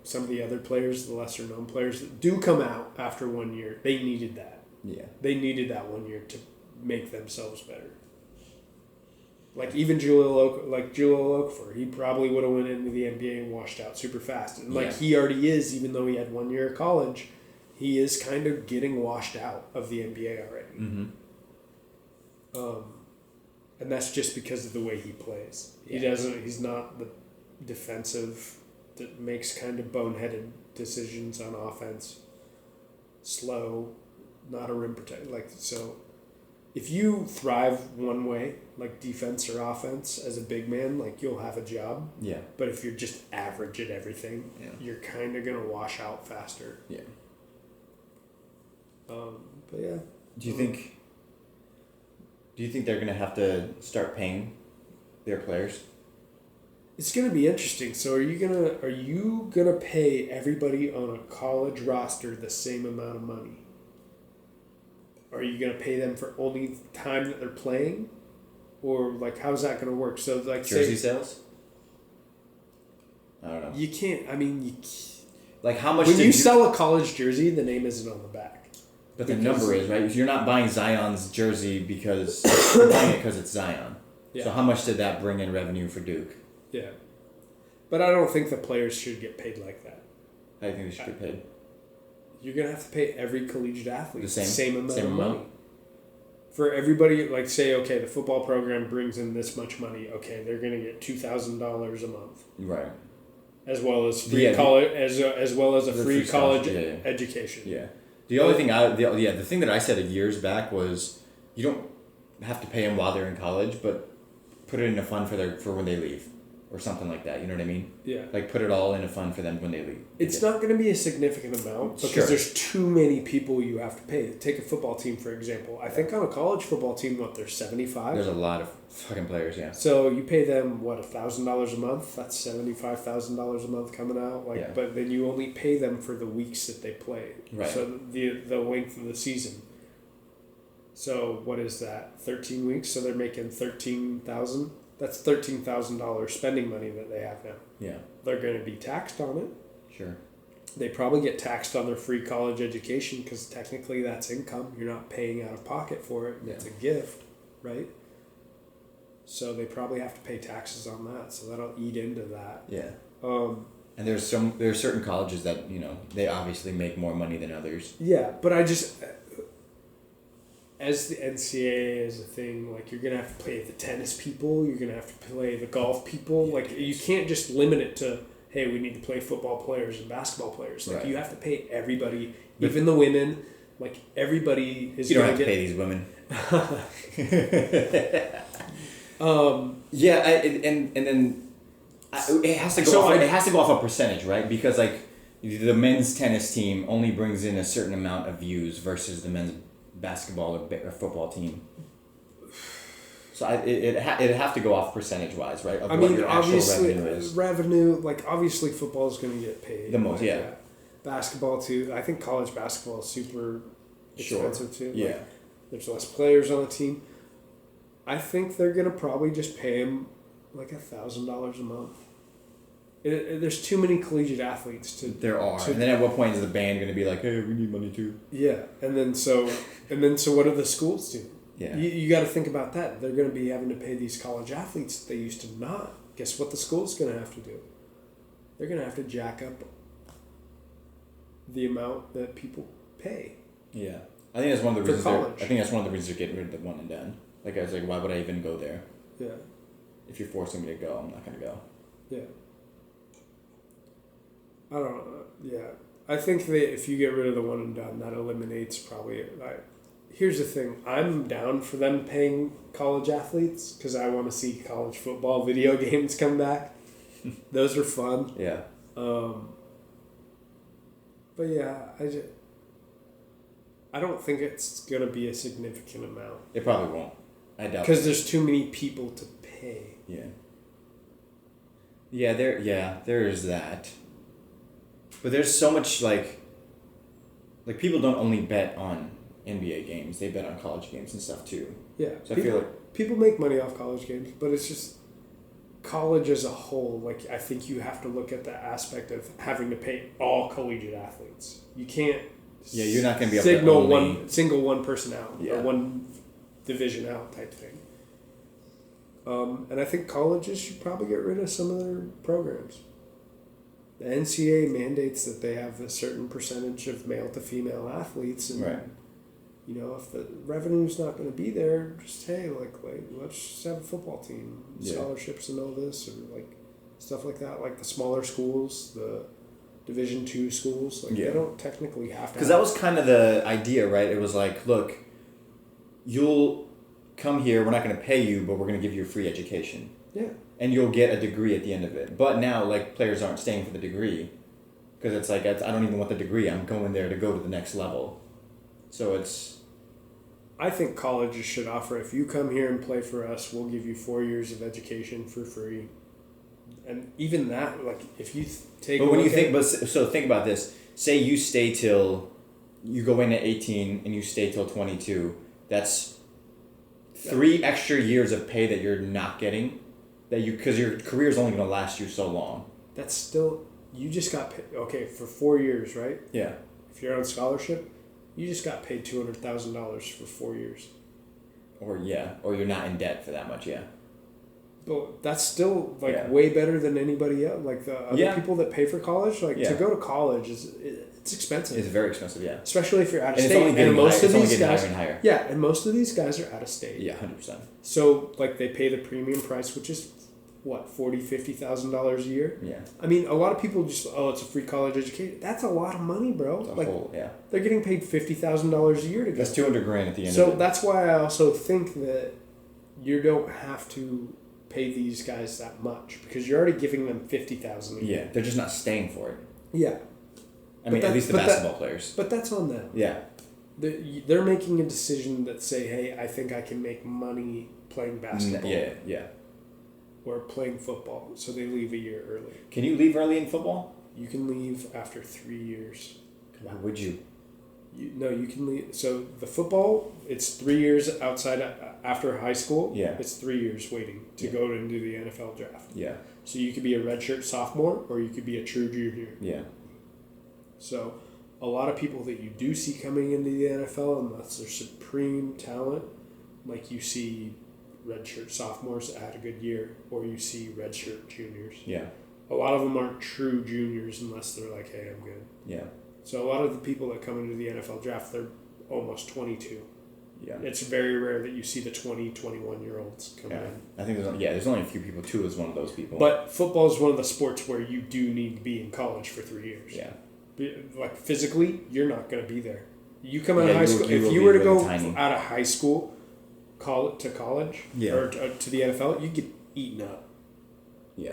some of the other players, the lesser known players that do come out after 1 year, they needed that. Yeah. They needed that 1 year to make themselves better. Like even Julio Okafor, he probably would have went into the NBA and washed out super fast. And he already is, even though he had 1 year of college, he is kind of getting washed out of the NBA already. Mm-hmm. And that's just because of the way he plays. He's not the defensive that makes kind of boneheaded decisions on offense. Slow, not a rim protector. Like, so if you thrive one way, like defense or offense as a big man, like, you'll have a job. Yeah. But if you're just average at everything, you're kind of going to wash out faster. Yeah. But yeah. Do you think they're going to have to start paying their players? It's going to be interesting. So are you gonna pay everybody on a college roster the same amount of money? Are you going to pay them for only time that they're playing? Or, like, how's that going to work? So, like, jersey sales? I don't know. You can't, like, how much... When you sell a college jersey, the name isn't on the back. But the number is, right? If you're not buying Zion's jersey because... you're buying it because it's Zion. Yeah. So how much did that bring in revenue for Duke? Yeah. But I don't think the players should get paid like that. How do you think they should get paid? You're going to have to pay every collegiate athlete the same amount of money. For everybody, like, say, okay, the football program brings in this much money. Okay, they're going to get $2,000 a month. Right. As well as free college, as well as a free college education. Yeah. The only thing the thing that I said years back was you don't have to pay them while they're in college, but put it in a fund for when they leave. Or something like that, you know what I mean? Yeah. Like, put it all in a fund for them when they leave. It's not going to be a significant amount because there's too many people you have to pay. Take a football team, for example. I think on a college football team, there's 75? There's a lot of fucking players, yeah. So you pay them, $1,000 a month? That's $75,000 a month coming out. But then you only pay them for the weeks that they play. Right. So the length of the season. So what is that? 13 weeks? So they're making $13,000? That's $13,000 spending money that they have now. Yeah. They're going to be taxed on it. Sure. They probably get taxed on their free college education because technically that's income. You're not paying out of pocket for it. It's a gift, right? So they probably have to pay taxes on that. So that'll eat into that. Yeah. And there's certain colleges that, you know, they obviously make more money than others. Yeah, but I just, as the NCAA is a thing, like you're gonna have to play the tennis people, you're gonna have to play the golf people. Like you can't just limit it to, hey, we need to play football players and basketball players. Like you have to pay everybody, even the women. Like everybody is. You don't have to pay these women. Yeah, and then it has to go. It has to go off a percentage, right? Because like the men's tennis team only brings in a certain amount of views versus the men's basketball or football team. So it'd have to go off percentage wise, right? Of I what mean, your actual obviously, revenue is. like obviously, football is going to get paid The most, yeah. Basketball too. I think college basketball is super expensive too. Yeah. Like, there's less players on the team. I think they're gonna probably just pay him like $1,000 a month. There's too many collegiate athletes to. There are, and then at what point is the band gonna be like, "Hey, we need money too"? Yeah, and then so what do the schools do? Yeah, you got to think about that. They're gonna be having to pay these college athletes that they used to not. Guess what the school's gonna have to do? They're gonna have to jack up the amount that people pay. Yeah, I think that's one of the reasons. College. I think that's one of the reasons they're getting rid of the one and done. Like I was like, why would I even go there? Yeah. If you're forcing me to go, I'm not gonna go. Yeah. I don't know. Yeah, I think that if you get rid of the one and done, that eliminates probably. Here's the thing: I'm down for them paying college athletes because I want to see college football video games come back. Those are fun. Yeah. But yeah, I don't think it's gonna be a significant amount. It probably won't. I doubt. Because there's too many people to pay. Yeah. There is that. But there's so much like people don't only bet on NBA games; they bet on college games and stuff too. Yeah. So I feel like people make money off college games, but it's just college as a whole. Like I think you have to look at the aspect of having to pay all collegiate athletes. You can't. Yeah, you're not going to be able to single one person out or one division out type thing. And I think colleges should probably get rid of some of their programs. The NCAA mandates that they have a certain percentage of male to female athletes, and right. You know, if the revenue's not going to be there, just hey, like let's just have a football team, scholarships and all this, or like stuff like that. Like the smaller schools, the Division II schools, like they don't technically have to. Because that was kind of the idea, right? It was like, look, you'll come here. We're not going to pay you, but we're going to give you a free education. Yeah. And you'll get a degree at the end of it. But now, like, players aren't staying for the degree, because it's like I don't even want the degree. I'm going there to go to the next level. So it's. I think colleges should offer, if you come here and play for us, we'll give you 4 years of education for free. And even that, like, if you take. But when you think, so think about this. Say you stay till, you go in at 18 and you stay till 22. That's 3 extra years of pay that you're not getting, because your career is only going to last you so long. That's still, you just got paid, okay, for 4 years, right? Yeah. If you're on scholarship, you just got paid $200,000 for 4 years. Or you're not in debt for that much, yeah. But that's still way better than anybody else. Like the other people that pay for college, to go to college it's expensive. It's very expensive, yeah. Especially if you're out of and state. It's only getting most higher. of these guys, higher and higher. Yeah, and most of these guys are out of state. Yeah, 100%. So they pay the premium price, which is what, $40,000-$50,000 a year. Yeah. I mean, a lot of people just it's a free college education. That's a lot of money, bro. They're getting paid $50,000 a year to go. That's $200,000 at the end. So that's why I also think that you don't have to pay these guys that much, because you're already giving them $50,000 a year. Yeah, they're just not staying for it. Yeah. I mean, at least the basketball players. But that's on them. Yeah. They're making a decision that say, hey, I think I can make money playing basketball. Yeah. Or playing football, so they leave a year early. Can you leave early in football? You can leave after 3 years. Why would you? You can leave. So the football, it's 3 years after high school. Yeah. It's 3 years waiting to go into the NFL draft. Yeah. So you could be a redshirt sophomore, or you could be a true junior. Yeah. So a lot of people that you do see coming into the NFL, unless they're supreme talent, like you see redshirt sophomores that had a good year, or you see redshirt juniors. Yeah. a lot of them aren't true juniors unless they're like, hey, I'm good. Yeah. So a lot of the people that come into the NFL draft, they're almost 22. Yeah. It's very rare that you see the 20, 21-year-olds come in. I think there's only a few people. Tua is one of those people. But football is one of the sports where you do need to be in college for 3 years. Yeah. Like physically, you're not going to be there. You come out of high school. If you were to go out of high school, to college, or to the NFL, you get eaten up. Yeah,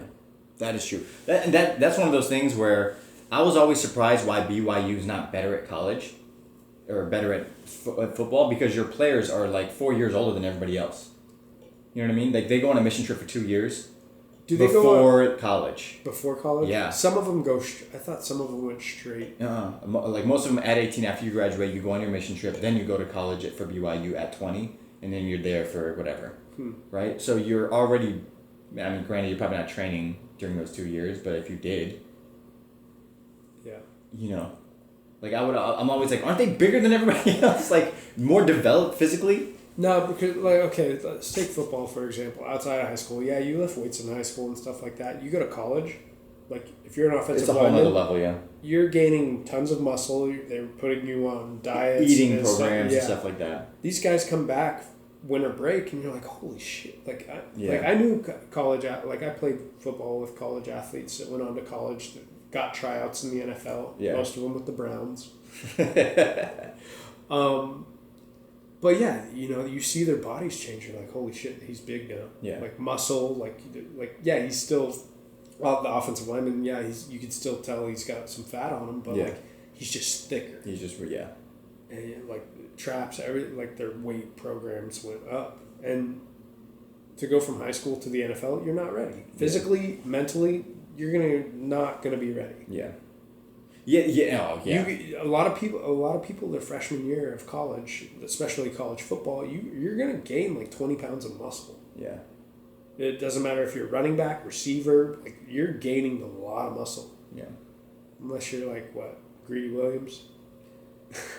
that is true. That's one of those things where I was always surprised why BYU is not better at college, or better at football, because your players are like 4 years older than everybody else. You know what I mean? Like they go on a mission trip for 2 years. Do they before college? Before college? Yeah. Some of them go. I thought some of them went straight. Like most of them at 18, after you graduate, you go on your mission trip. Then you go to college for BYU at 20, and then you're there for whatever. Right. So you're already. I mean, granted, you're probably not training during those 2 years, but if you did. Yeah. You know, like I'm always like, aren't they bigger than everybody else? Like more developed physically. No, because let's take football for example. Outside of high school, yeah, you lift weights in high school and stuff like that. You go to college, like if you're an offensive lineman, it's a whole other level, yeah. You're gaining tons of muscle. They're putting you on diets, eating programs and stuff like that. These guys come back winter break, and you're like, holy shit! Like I knew college. Like I played football with college athletes that went on to college that got tryouts in the NFL. Yeah. Most of them with the Browns. But yeah, you see their bodies change. You're like, holy shit, he's big now. Yeah. Like muscle, yeah, he's still, well, the offensive lineman. Yeah, you can still tell he's got some fat on him, but like he's just thicker. He's just And like traps, like their weight programs went up, and to go from high school to the NFL, you're not ready physically, mentally. You're not gonna be ready. Yeah. Yeah. A lot of people their freshman year of college, especially college football, you're gonna gain like 20 pounds of muscle. Yeah. It doesn't matter if you're running back, receiver, like you're gaining a lot of muscle. Yeah. Unless you're like Greedy Williams.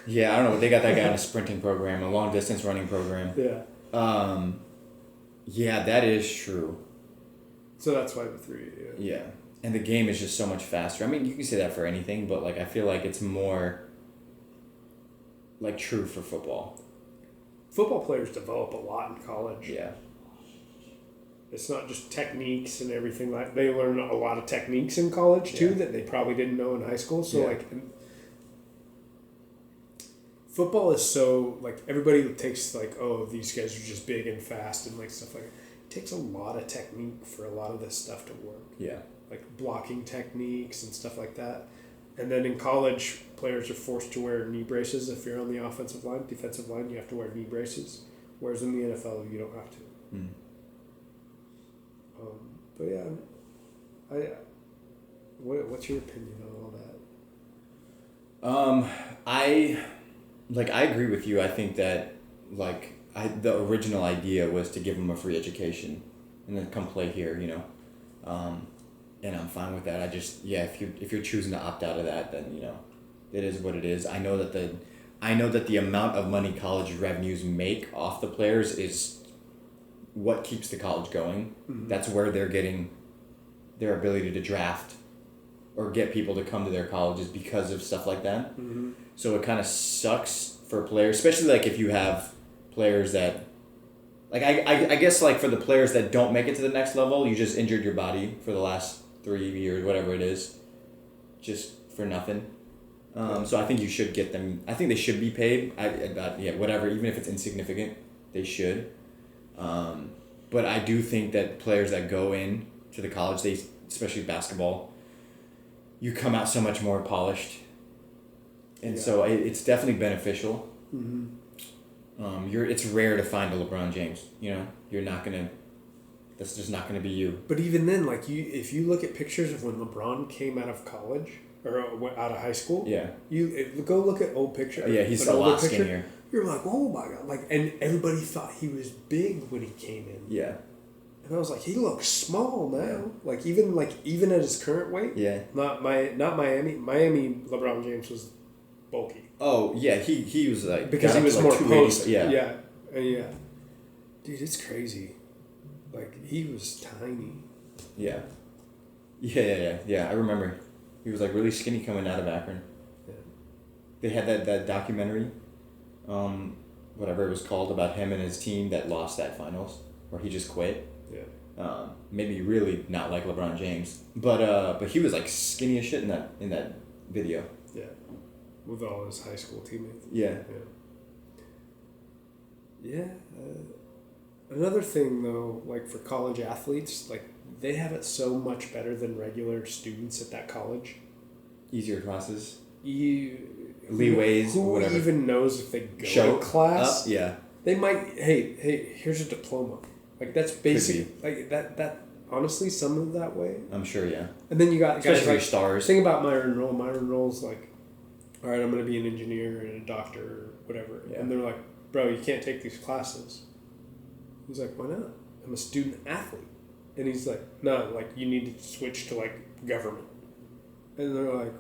Yeah, I don't know. They got that guy in a sprinting program, a long distance running program. Yeah. Yeah, that is true. So that's why the 3. Yeah. And the game is just so much faster. I mean, you can say that for anything, but like I feel like it's more like true for football. Football players develop a lot in college. Yeah. It's not just techniques and everything like they learn a lot of techniques in college too that they probably didn't know in high school. So like football is so like everybody takes like, oh, these guys are just big and fast and like stuff like that. It takes a lot of technique for a lot of this stuff to work. Yeah. Like blocking techniques and stuff like that. And then in college, players are forced to wear knee braces. If you're on the offensive line, defensive line, you have to wear knee braces. Whereas in the NFL, you don't have to. Mm. But yeah, what's your opinion on all that? I agree with you. I think that the original idea was to give them a free education and then come play here, and I'm fine with that. I just, if you're choosing to opt out of that, then, it is what it is. I know that the amount of money college revenues make off the players is what keeps the college going. Mm-hmm. That's where they're getting their ability to draft or get people to come to their colleges because of stuff like that. Mm-hmm. So it kind of sucks for players, especially like if you have players that, like I guess like for the players that don't make it to the next level, you just injured your body for the last 3 years, whatever it is, just for nothing. So I think you should get them. I think they should be paid. Whatever, even if it's insignificant, they should. But I do think that players that go in to the college, especially basketball, you come out so much more polished, and so it's definitely beneficial. Mm-hmm. It's rare to find a LeBron James. You're not gonna. That's just not gonna be you. But even then, like if you look at pictures of when LeBron came out of college or out of high school, you go look at old pictures. Yeah, he's a lot skinnier. You're like, oh my god! Like, and everybody thought he was big when he came in. Yeah. And I was like, he looks small now. Like even at his current weight. Yeah. Not Miami. Miami LeBron James was bulky. Oh yeah, he was like because he was more post. Yeah. Yeah. Dude, it's crazy. Like he was tiny. Yeah. Yeah. I remember. He was like really skinny coming out of Akron. Yeah. They had that documentary, whatever it was called, about him and his team that lost that finals, where he just quit. Yeah. Maybe really not like LeBron James, but he was like skinny as shit in that video. Yeah. With all his high school teammates. Yeah. Yeah. Another thing though, like for college athletes, like they have it so much better than regular students at that college. Easier classes. Leeways. Who whatever. Even knows if they go to class? Yeah. They might. Hey, here's a diploma. Like that's basic. Like that. Honestly, some of that way. I'm sure. Yeah. And then you got especially guys like stars. Think about Myron Roll. Myron Roll's like, all right, I'm gonna be an engineer and a doctor or whatever. Yeah. And they're like, bro, you can't take these classes. He's like, why not? I'm a student athlete. And he's like, no, like you need to switch to like government. And they're like,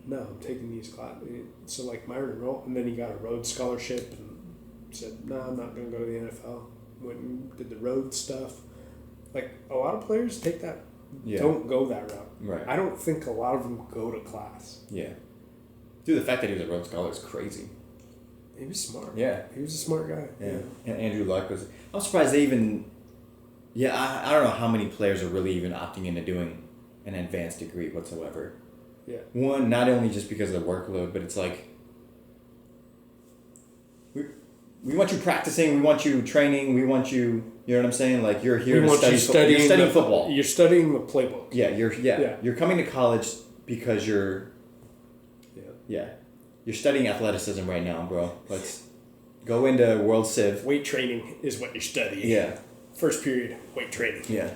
no, I'm taking these classes. So like Myron Roll, and then he got a Rhodes scholarship and said, no, I'm not gonna go to the NFL. Went and did the Rhodes stuff. Like a lot of players take that, don't go that route. Right. I don't think a lot of them go to class. Yeah. Dude, the fact that he was a Rhodes Scholar is crazy. He was smart. Yeah. He was a smart guy. Yeah. And Andrew Luck was... I'm surprised they even... Yeah, I don't know how many players are really even opting into doing an advanced degree whatsoever. Yeah. One, not only just because of the workload, but it's like... We want you practicing, we want you training, we want you... You know what I'm saying? Like, you're here to study you're studying football. You're studying the playbook. Yeah, you're coming to college because you're... Yeah. You're studying athleticism right now, bro. Let's go into World Civ. Weight training is what you're studying. Yeah. First period, weight training. Yeah.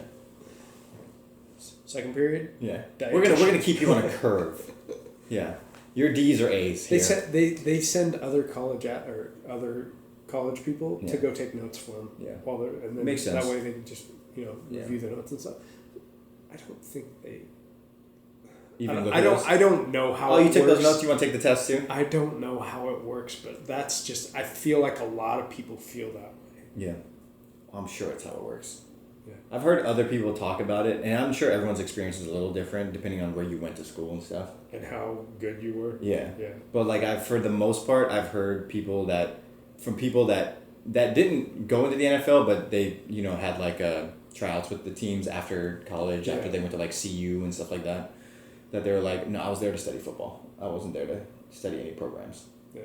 Second period? Yeah. We're gonna keep you on a curve. Yeah. Your D's or A's here. They send other college college people to go take notes for them. Yeah. While they're and then makes sense. That way they can just review their notes and stuff. I don't think they. I don't know how. Oh, you took those notes. You want to take the test too? I don't know how it works, but that's just. I feel like a lot of people feel that way. Yeah, I'm sure it's how it works. Yeah. I've heard other people talk about it, and I'm sure everyone's experience is a little different depending on where you went to school and stuff. And how good you were. Yeah. Yeah. But like for the most part, I've heard people that didn't go into the NFL, but they had like tryouts with the teams after college after they went to like CU and stuff like that. That they were like, no, I was there to study football. I wasn't there to study any programs. Yeah.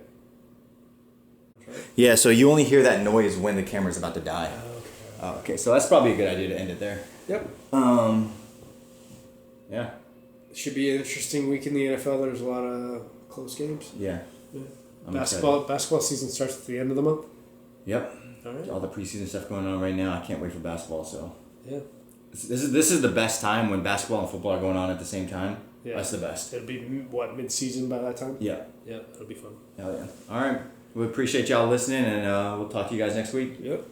Yeah, so you only hear that noise when the camera's about to die. Okay, so that's probably a good idea to end it there. Yep. Yeah. Should be an interesting week in the NFL. There's a lot of close games. Yeah. Basketball season starts at the end of the month. Yep. All right. All the preseason stuff going on right now. I can't wait for basketball. So. Yeah. This is the best time when basketball and football are going on at the same time. Yeah. That's the best. It'll be mid-season by that time. Yeah. Yeah, it'll be fun. Hell yeah! All right. We appreciate y'all listening, and we'll talk to you guys next week. Yep.